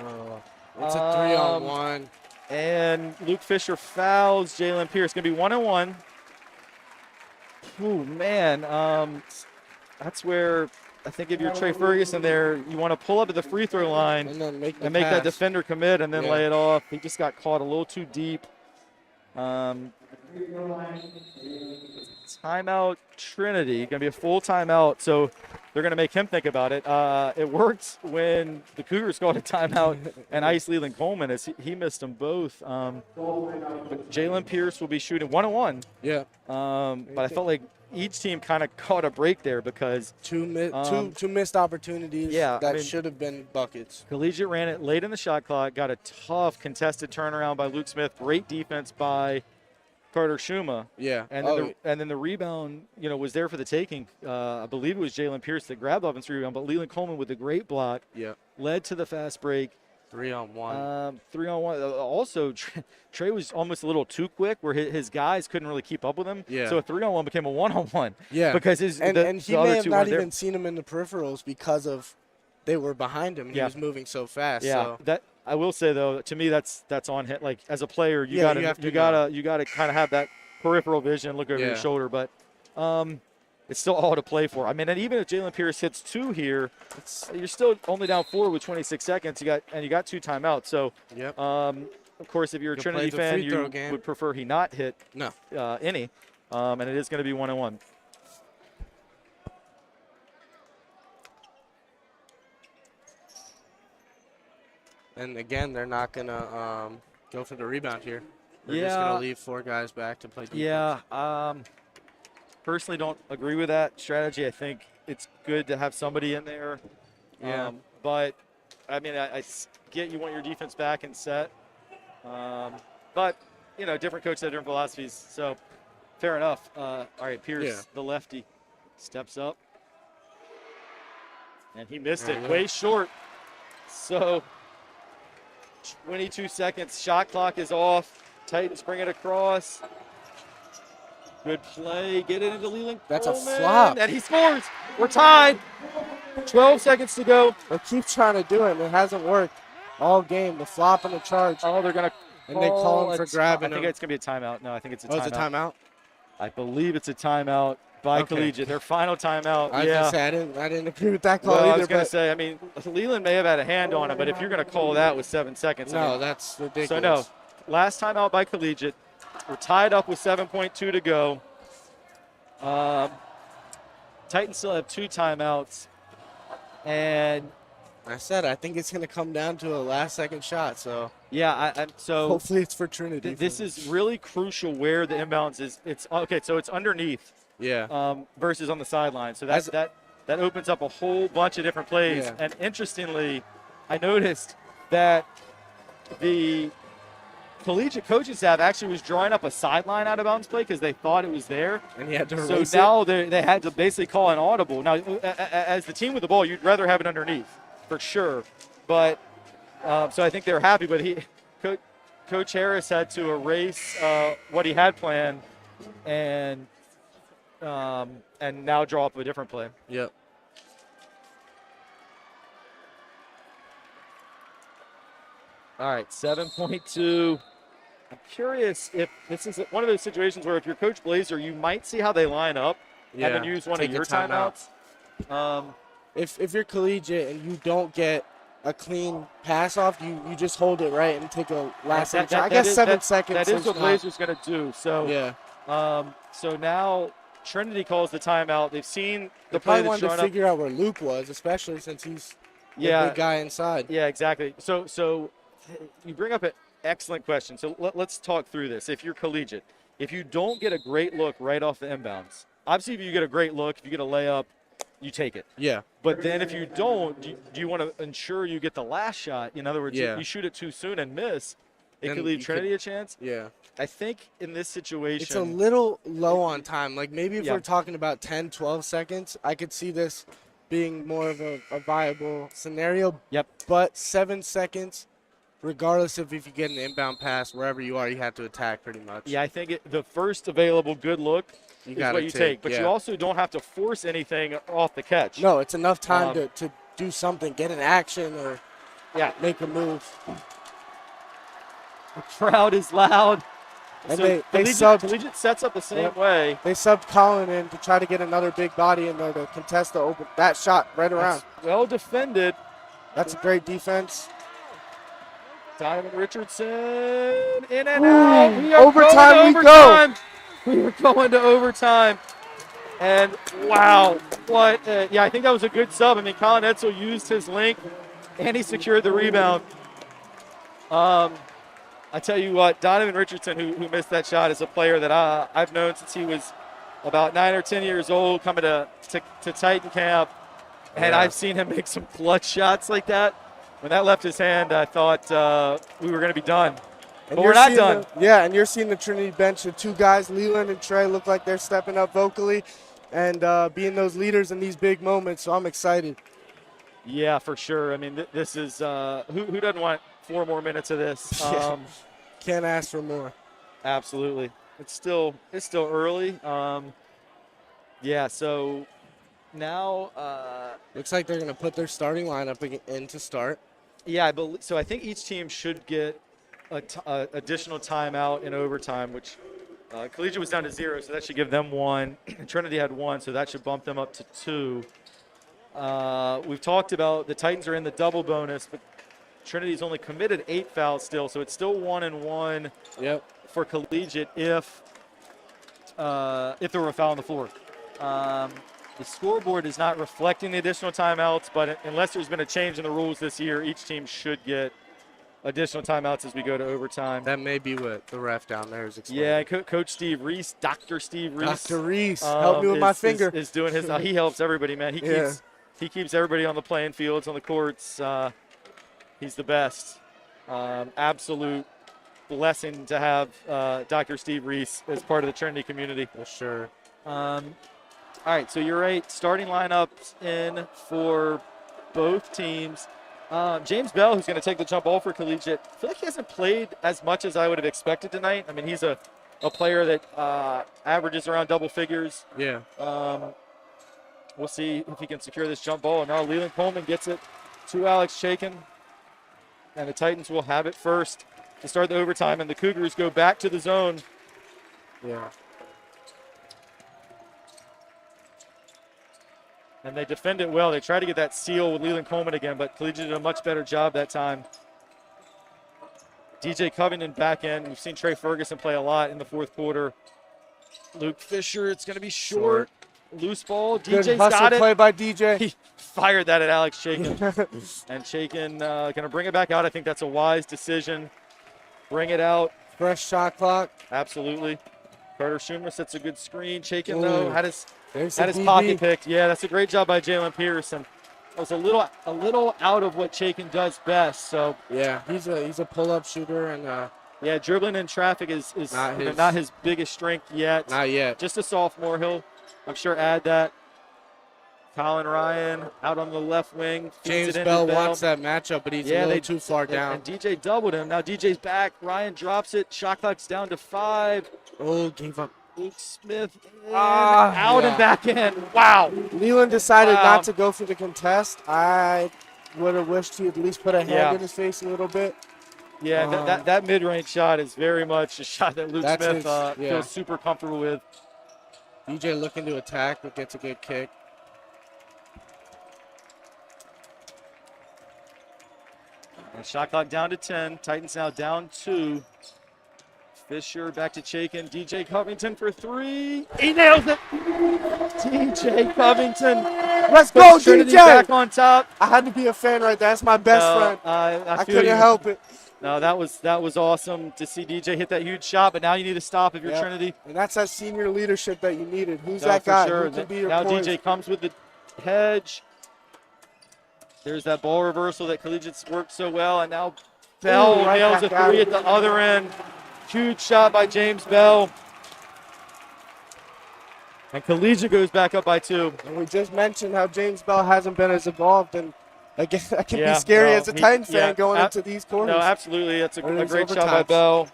It's a 3-on-1. And Luke Fisher fouls Jalen Pierce. Going to be 1-on-1. Ooh, man. That's where I think if you're Trey Ferguson there, you want to pull up to the free throw line And then make that defender commit and then lay it off. He just got caught a little too deep. Timeout Trinity, going to be a full timeout, so they're going to make him think about it. It worked when the Cougars called a timeout and iced Leland Coleman as he missed them both. But Jalen Pierce will be shooting 1-1. Yeah. But I felt like each team kind of caught a break there because two missed opportunities that should have been buckets. Collegiate ran it late in the shot clock, got a tough contested turnaround by Luke Smith, great defense by Carter Schuma. Yeah. And then the rebound, was there for the taking. I believe it was Jalen Pierce that grabbed offensive rebound, but Leland Coleman with a great block led to the fast break. 3-on-1. 3-on-1. Also, Trey was almost a little too quick where his guys couldn't really keep up with him. Yeah. So a 3-on-1 became a 1-on-1. Yeah. Because he may have not even seen him in the peripherals because of they were behind him. He was moving so fast. Yeah. So. That I will say though, to me that's on him. Like as a player, you gotta kind of have that peripheral vision, look over your shoulder. But it's still all to play for. I mean, and even if Jalen Pierce hits 2 here, you're still only down 4 with 26 seconds. You got 2 timeouts. So, of course, if you're a Trinity fan, you would prefer he not hit any. And it is going to be 1-on-1. And again, they're not gonna go for the rebound here. They're just gonna leave 4 guys back to play defense. Yeah. Personally, don't agree with that strategy. I think it's good to have somebody in there. Yeah. But, I mean, I get you want your defense back and set. But, different coaches have different philosophies. So, fair enough. All right, Pierce, the lefty, steps up. And he missed it way short. So, 22 seconds. Shot clock is off. Titans bring it across. Good play. Get it into Leland Coleman. That's a flop. And he scores. We're tied. 12 seconds to go. They keep trying to do it, and it hasn't worked all game. The flop and the charge. Oh, they're going to And they call him for grabbing I think it's going to be a timeout. No, I think it's a timeout. Oh, it's a timeout? I believe it's a timeout by Collegiate. Their final timeout. I didn't agree with that call either. either. I was going to say, I mean, Leland may have had a hand on it, but if you're going to call that with 7 seconds. No, that's ridiculous. So, no. Last timeout by Collegiate. We're tied up with 7.2 to go. Titans still have 2 timeouts. And I think it's going to come down to a last-second shot. So so hopefully it's for Trinity. This is really crucial where the inbounds is. It's okay. So it's underneath. Yeah. Versus on the sideline. So that opens up a whole bunch of different plays. Yeah. And interestingly, I noticed that the Collegiate coaching staff actually was drawing up a sideline out of bounds play because they thought it was there. And he had to erase it. Now they had to basically call an audible. Now, as the team with the ball, you'd rather have it underneath for sure. But so I think they're happy. But Coach Harris had to erase what he had planned and now draw up a different play. Yep. All right, 7.2. I'm curious if this is one of those situations where if you're Coach Blazer, you might see how they line up and then use one of your timeouts. If you're Collegiate and you don't get a clean pass off, you just hold it right and take a last second shot. I guess 7 seconds. That is what Blazer's going to do. So so now Trinity calls the timeout. They've seen the play that's wanted to figure out where Luke was, especially since he's the big guy inside. Yeah, exactly. So you bring up an excellent question. So let's talk through this. If you're Collegiate, if you don't get a great look right off the inbounds, obviously if you get a great look, if you get a layup, you take it. Yeah. But then if you don't, do you want to ensure you get the last shot? In other words, you shoot it too soon and miss, it could leave Trinity a chance. Yeah. I think in this situation, it's a little low on time. Like maybe if we're talking about 10, 12 seconds, I could see this being more of a viable scenario. Yep. But 7 seconds, regardless of if you get an inbound pass, wherever you are, you have to attack pretty much. Yeah, I think the first available good look is what you take. But you also don't have to force anything off the catch. No, it's enough time to do something, get an action or make a move. The crowd is loud. And so Collegiate sets up the same way. They subbed Colin in to try to get another big body in there to contest the open that shot right around. That's well defended. That's a great defense. Donovan Richardson in and out. Overtime we go. We were going to overtime. And wow, what? Yeah, I think that was a good sub. I mean, Colin Edsel used his length and he secured the rebound. I tell you what, Donovan Richardson, who missed that shot, is a player that I've known since he was about 9 or 10 years old, coming to Titan camp. And I've seen him make some clutch shots like that. When that left his hand, I thought we were going to be done. But we're not done. And you're seeing the Trinity bench. The two guys, Leland and Trey, look like they're stepping up vocally and being those leaders in these big moments. So I'm excited. Yeah, for sure. I mean, this is who doesn't want 4 more minutes of this? Can't ask for more. Absolutely. It's still early. Yeah. So now looks like they're going to put their starting lineup in to start. Yeah, so I think each team should get a additional timeout in overtime, which Collegiate was down to 0, so that should give them 1. Trinity had 1, so that should bump them up to 2. We've talked about the Titans are in the double bonus, but Trinity's only committed 8 fouls still, so it's still 1-1 for Collegiate if there were a foul on the floor. The scoreboard is not reflecting the additional timeouts, but unless there's been a change in the rules this year, each team should get additional timeouts as we go to overtime. That may be what the ref down there is explaining. Yeah, Coach Steve Reese, Dr. Steve Reese. Dr. Reese, help me with my finger. Is doing his. He helps everybody, man. He keeps everybody on the playing fields, on the courts. He's the best. Absolute blessing to have Dr. Steve Reese as part of the Trinity community. For sure. All right, so you're right. Starting lineups in for both teams. James Bell, who's going to take the jump ball for Collegiate, I feel like he hasn't played as much as I would have expected tonight. I mean, he's a player that averages around double figures. Yeah. We'll see if he can secure this jump ball. And now Leland Coleman gets it to Alex Chaikin. And the Titans will have it first to start the overtime, and the Cougars go back to the zone. Yeah. And they defend it well. They try to get that seal with Leland Coleman again, but Collegiate did a much better job that time. DJ Covington back in. We've seen Trey Ferguson play a lot in the fourth quarter. Luke Fisher, it's going to be short. Loose ball. DJ's got it. Play by DJ. He fired that at Alex Chaikin. And Chaikin going to bring it back out. I think that's a wise decision. Bring it out. Fresh shot clock. Absolutely. Carter Schumer sets a good screen. Chaikin, though, had his BB. pocket picked. Yeah, that's a great job by Jalen Pearson. It was a little out of what Chaikin does best. So yeah, he's a pull-up shooter, and yeah, dribbling in traffic is not his biggest strength yet. Not yet. Just a sophomore. He'll, I'm sure, add that. Colin Ryan out on the left wing. James Bell wants that matchup, but he's a little too far down. And DJ doubled him. Now DJ's back. Ryan drops it. Shot clock's down to 5. Oh, gave up. Luke Smith out and back in. Wow. Leland decided not to go for the contest. I would have wished he at least put a hand in his face a little bit. Yeah, that mid-range shot is very much a shot that Luke Smith feels super comfortable with. DJ looking to attack, but gets a good kick. And shot clock down to 10. Titans now down 2. Fisher back to Chaikin. DJ Covington for 3. He nails it. DJ Covington. Let's go, Trinity DJ. Back on top. I had to be a fan right there. That's my best friend. I couldn't help it. No, that was awesome to see DJ hit that huge shot, but now you need to stop if you're Trinity. And that's that senior leadership that you needed. Who's that guy? Sure. Who can be your now poise? DJ comes with the hedge. There's that ball reversal that Collegiate's worked so well, and now Bell nails a 3 at the other end. Huge shot by James Bell. And Collegiate goes back up by 2. And we just mentioned how James Bell hasn't been as involved, and again, that can be scary as a Titans fan going into these corners. No, absolutely. That's a great shot by Bell.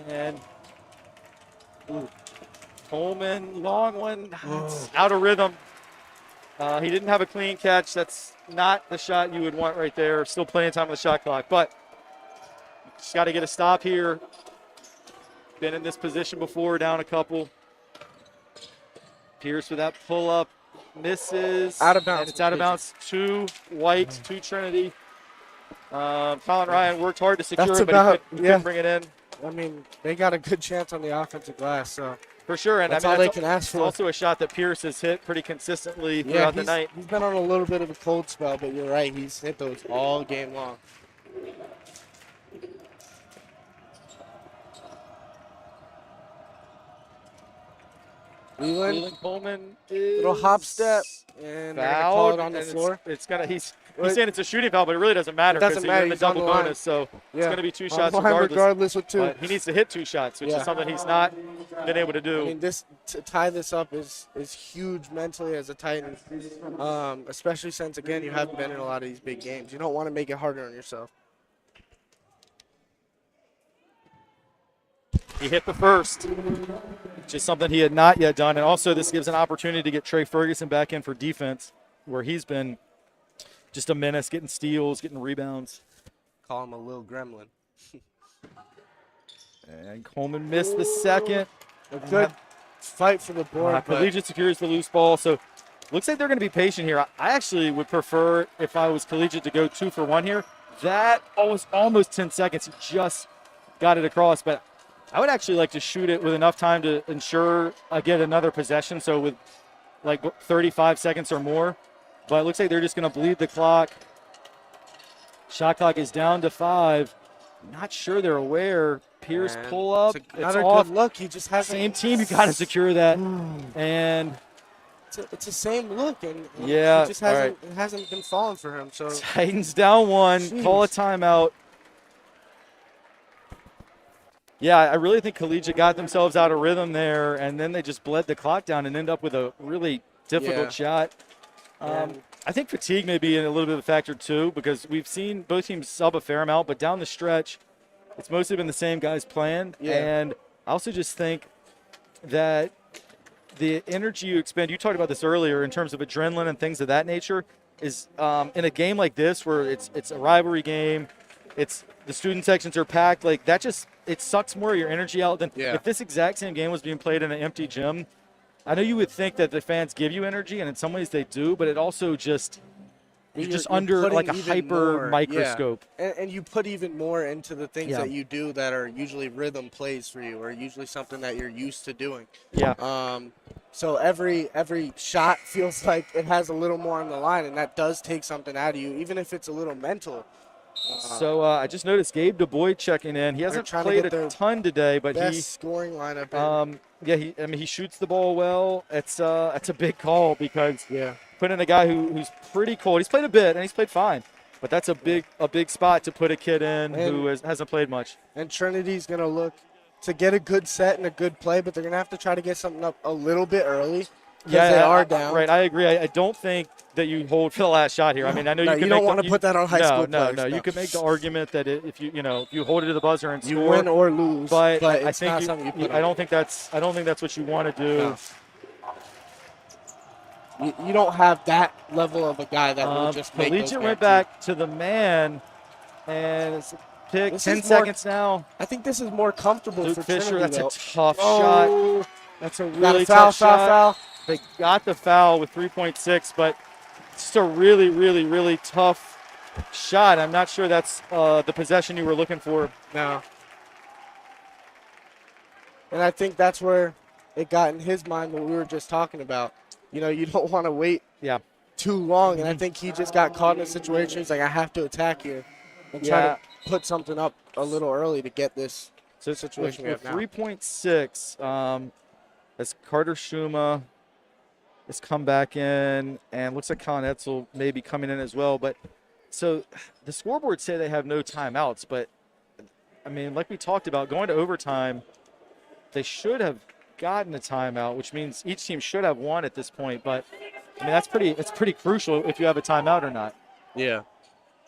And Coleman, long one. It's out of rhythm. He didn't have a clean catch. That's not the shot you would want right there. Still plenty of time on the shot clock. But just got to get a stop here. Been in this position before, down a couple. Pierce with that pull-up. Misses. Out of bounds. And it's out of bounds. 2 White, 2 Trinity. Colin Ryan worked hard to secure it, but he couldn't bring it in. I mean, they got a good chance on the offensive glass, so For sure, and that's I mean, all they can ask it's for. also a shot that Pierce has hit pretty consistently throughout the night. He's been on a little bit of a cold spell, but you're right. He's hit those all game long. Leland Coleman is little hop step, and they're gonna call it on the floor. He's saying it's a shooting foul, but it really doesn't matter because he's in the double bonus, so it's going to be 2 shots regardless with 2. But he needs to hit 2 shots, which is something he's not been able to do. I mean, to tie this up is huge mentally as a Titan, especially since, again, you haven't been in a lot of these big games. You don't want to make it harder on yourself. He hit the first, which is something he had not yet done. And also this gives an opportunity to get Trey Ferguson back in for defense, where he's been just a menace, getting steals, getting rebounds. Call him a little gremlin. And Coleman missed the second. A good fight for the board. Collegiate secures the loose ball. So looks like they're going to be patient here. I actually would prefer, if I was Collegiate, to go 2 for 1 here. That was almost 10 seconds. He just got it across, but I would actually like to shoot it with enough time to ensure I get another possession, so with like 35 seconds or more. But it looks like they're just going to bleed the clock. Shot clock is down to 5. Not sure they're aware. Pierce pull up. It's another good look. He just has same team. You got to secure that. And it's the same look, and yeah, it just hasn't been falling for him. So Titans down 1. Jeez. Call a timeout. Yeah, I really think Collegiate got themselves out of rhythm there, and then they just bled the clock down and end up with a really difficult shot. I think fatigue may be a little bit of a factor too, because we've seen both teams sub a fair amount, but down the stretch, it's mostly been the same guys playing. Yeah. And I also just think that the energy you expend, you talked about this earlier in terms of adrenaline and things of that nature, is in a game like this where it's a rivalry game, it's the student sections are packed, like that just – it sucks more of your energy out than if this exact same game was being played in an empty gym. I know you would think that the fans give you energy, and in some ways they do, but it also just you're under like a hyper microscope. Yeah. And you put even more into the things that you do that are usually rhythm plays for you, or usually something that you're used to doing. Yeah. So every shot feels like it has a little more on the line, and that does take something out of you, even if it's a little mental. So I just noticed Gabe DuBois checking in. He hasn't played a ton today, but he scoring lineup. He shoots the ball well. It's a big call because put in a guy who's pretty cold. He's played a bit and he's played fine, but that's a big spot to put a kid in who hasn't played much. And Trinity's gonna look to get a good set and a good play, but they're gonna have to try to get something up a little bit early. Yeah, they are down. Right, I agree. I don't think that you hold for the last shot here. I mean, I know you don't want to put that on high school players. No. You could make the argument that if you hold it to the buzzer and you win or lose, but I it's not something you put I don't think that's what you want to do. No. You don't have that level of a guy that will just make those Collegiate went back to the man, and it's a pick. 10 seconds now. I think this is more comfortable Luke for Fisher. Trinity, That's a tough shot. That's a really tough shot. Foul. They got the foul with 3.6, but it's just a really, really, really tough shot. I'm not sure that's the possession you were looking for. No. And I think that's where it got in his mind what we were just talking about. You don't want to wait too long, and I think he just got caught in a situation. He's like, I have to attack here and try to put something up a little early to get this situation we have now. 3.6, as Carter Schuma has come back in, and looks like Colin Etzel may be coming in as well. But so the scoreboard say they have no timeouts, but I mean, like we talked about, going to overtime, they should have gotten a timeout, which means each team should have one at this point. But I mean, it's pretty crucial if you have a timeout or not. Yeah,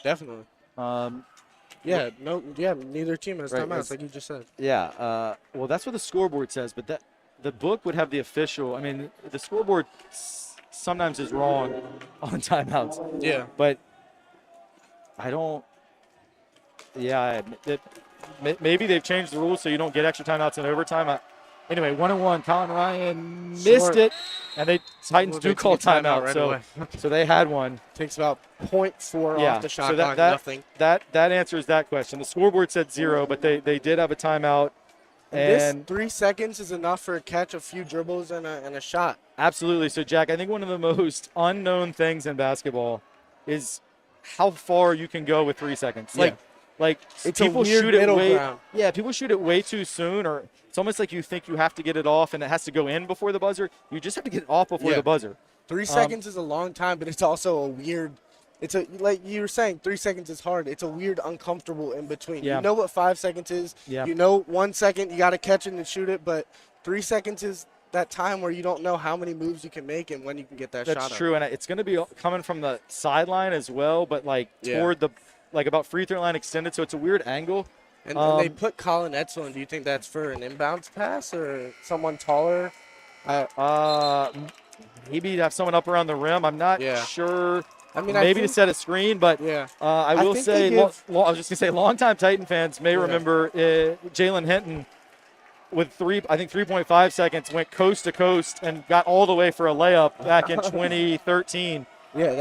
definitely. Neither team has timeouts, like you just said. Yeah, well, that's what the scoreboard says, but the book would have the official. I mean, the scoreboard sometimes is wrong on timeouts. Yeah. But I don't. Yeah, maybe they've changed the rules so you don't get extra timeouts in overtime. Anyway, 1-1. Colin Ryan missed Short. it, and Titans do call timeout. Right so, away. so they had one. Takes about 0.4 off the shot so clock. Nothing. That answers that question. The scoreboard said 0, but they did have a timeout. And this 3 seconds is enough for a catch, a few dribbles, and a shot. Absolutely. So, Jack, I think one of the most unknown things in basketball is how far you can go with 3 seconds. Yeah. Like it's people a weird shoot it middle way, ground. yeah, people shoot it way too soon, or it's almost like you think you have to get it off and it has to go in before the buzzer. You just have to get it off before the buzzer. 3 seconds is a long time, but it's also a weird. It's like you were saying, 3 seconds is hard. It's a weird, uncomfortable in between. Yeah. You know what 5 seconds is. Yeah. You know 1 second you got to catch it and shoot it, but 3 seconds is that time where you don't know how many moves you can make and when you can get that shot. That's true, and it's going to be coming from the sideline as well, but toward the about free throw line extended, so it's a weird angle. And they put Colin Edsel in. Do you think that's for an inbounds pass or someone taller? Maybe have someone up around the rim. I'm not sure. I mean, maybe to set a screen, but I will say, I was just going to say, longtime Titan fans may remember Jalen Hinton with 3.5 seconds went coast to coast and got all the way for a layup back in 2013. Yeah,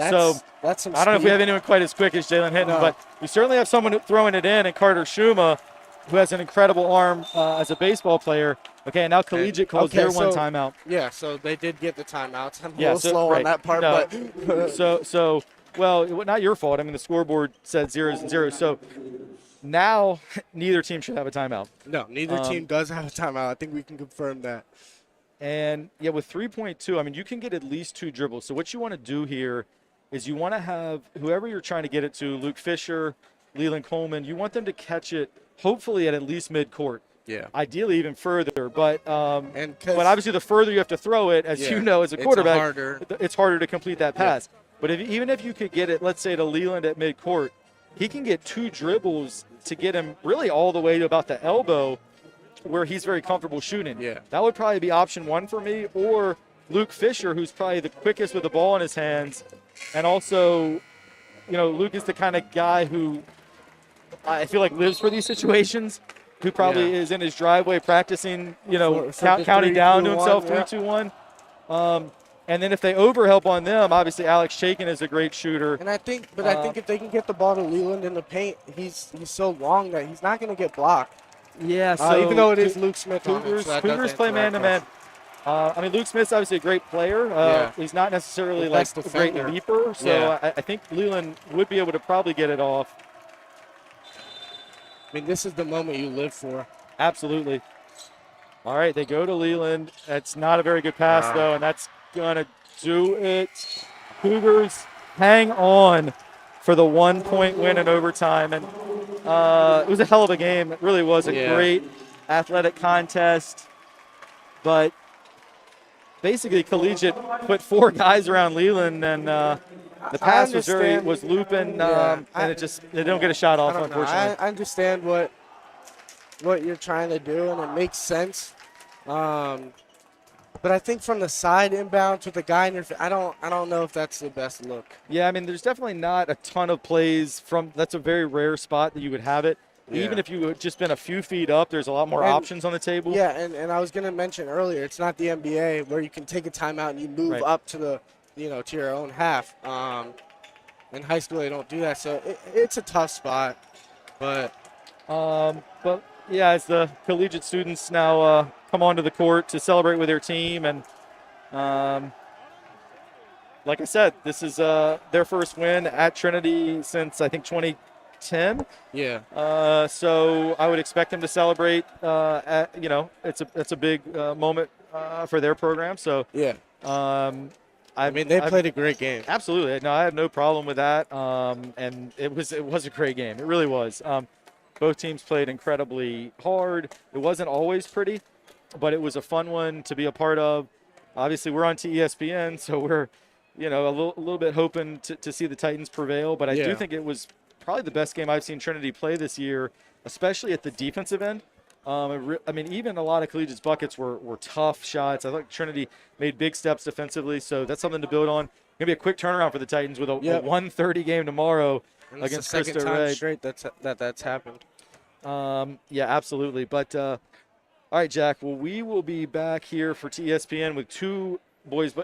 that's some I don't know if we have anyone quite as quick as Jalen Hinton, but we certainly have someone throwing it in, and Carter Schuma, who has an incredible arm as a baseball player. Okay, and now Collegiate calls their one timeout. Yeah, so they did get the timeouts. I'm a little slow on that part, but well, not your fault. I mean, the scoreboard said 0-0. So now neither team should have a timeout. No, neither team does have a timeout. I think we can confirm that. And, with 3.2, I mean, you can get at least 2 dribbles. So what you want to do here is you want to have whoever you're trying to get it to, Luke Fisher, Leland Coleman, you want them to catch it hopefully at least midcourt. Yeah. Ideally even further. But obviously the further you have to throw it, as you know as a quarterback, it's harder to complete that pass. Yeah. But even if you could get it, let's say, to Leland at midcourt, he can get 2 dribbles to get him really all the way to about the elbow where he's very comfortable shooting. Yeah. That would probably be option 1 for me, or Luke Fisher, who's probably the quickest with the ball in his hands. And also, Luke is the kind of guy who I feel like lives for these situations, who probably is in his driveway practicing, counting down to himself, 3, 2, 1. And then if they overhelp on them, obviously Alex Chaikin is a great shooter. And I think if they can get the ball to Leland in the paint, he's so long that he's not going to get blocked. Yeah, so even though it is Luke Smith. Cougars play man-to-man. I mean, Luke Smith's obviously a great player. He's not necessarily like a great leaper, so I think Leland would be able to probably get it off. I mean, this is the moment you live for. Absolutely. All right, they go to Leland. That's not a very good pass, though, and that's going to do it. Cougars hang on for the 1-point win in overtime, and it was a hell of a game. It really was a great athletic contest, but basically Collegiate put 4 guys around Leland, and the pass was looping, and they don't get a shot off, unfortunately. I understand what you're trying to do, and it makes sense. But I think from the side inbounds with the guy in your face, I don't know if that's the best look. Yeah, I mean, there's definitely not a ton of plays from. That's a very rare spot that you would have it. Yeah. Even if you had just been a few feet up, there's a lot more options on the table. Yeah, and I was going to mention earlier, it's not the NBA where you can take a timeout and you move up to the, to your own half. In high school, they don't do that, so it's a tough spot. But yeah, as the collegiate students now come onto the court to celebrate with their team, and like I said, this is their first win at Trinity since I think 2010. Yeah. So I would expect them to celebrate. It's a big moment for their program. So yeah. I mean, they played a great game. Absolutely. No, I have no problem with that. And it was a great game. It really was. Both teams played incredibly hard. It wasn't always pretty, but it was a fun one to be a part of. Obviously, we're on to ESPN, so we're, a little bit hoping to see the Titans prevail. But I do think it was probably the best game I've seen Trinity play this year, especially at the defensive end. Even a lot of Collegiate's buckets were tough shots. I thought Trinity made big steps defensively, so that's something to build on. Going to be a quick turnaround for the Titans with a 1:30 game tomorrow against Cristo Rey. Second time straight that's happened. Yeah, absolutely. But All right, Jack. Well, we will be back here for TESPN with 2 boys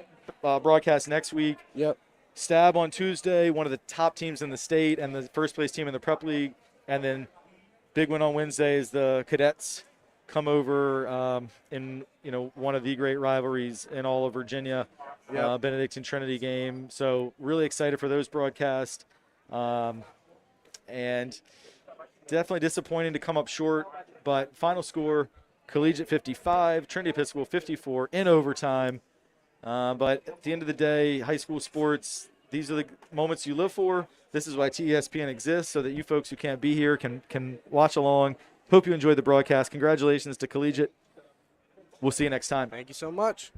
broadcasts next week. Yep. Stab on Tuesday, one of the top teams in the state and the first place team in the prep league. And then big one on Wednesday is the cadets come over in one of the great rivalries in all of Virginia, Benedictine Trinity game. So really excited for those broadcasts. And definitely disappointing to come up short, but final score, Collegiate 55, Trinity Episcopal 54 in overtime. But at the end of the day, high school sports, these are the moments you live for. This is why TESPN exists, so that you folks who can't be here can watch along. Hope you enjoyed the broadcast. Congratulations to Collegiate. We'll see you next time. Thank you so much.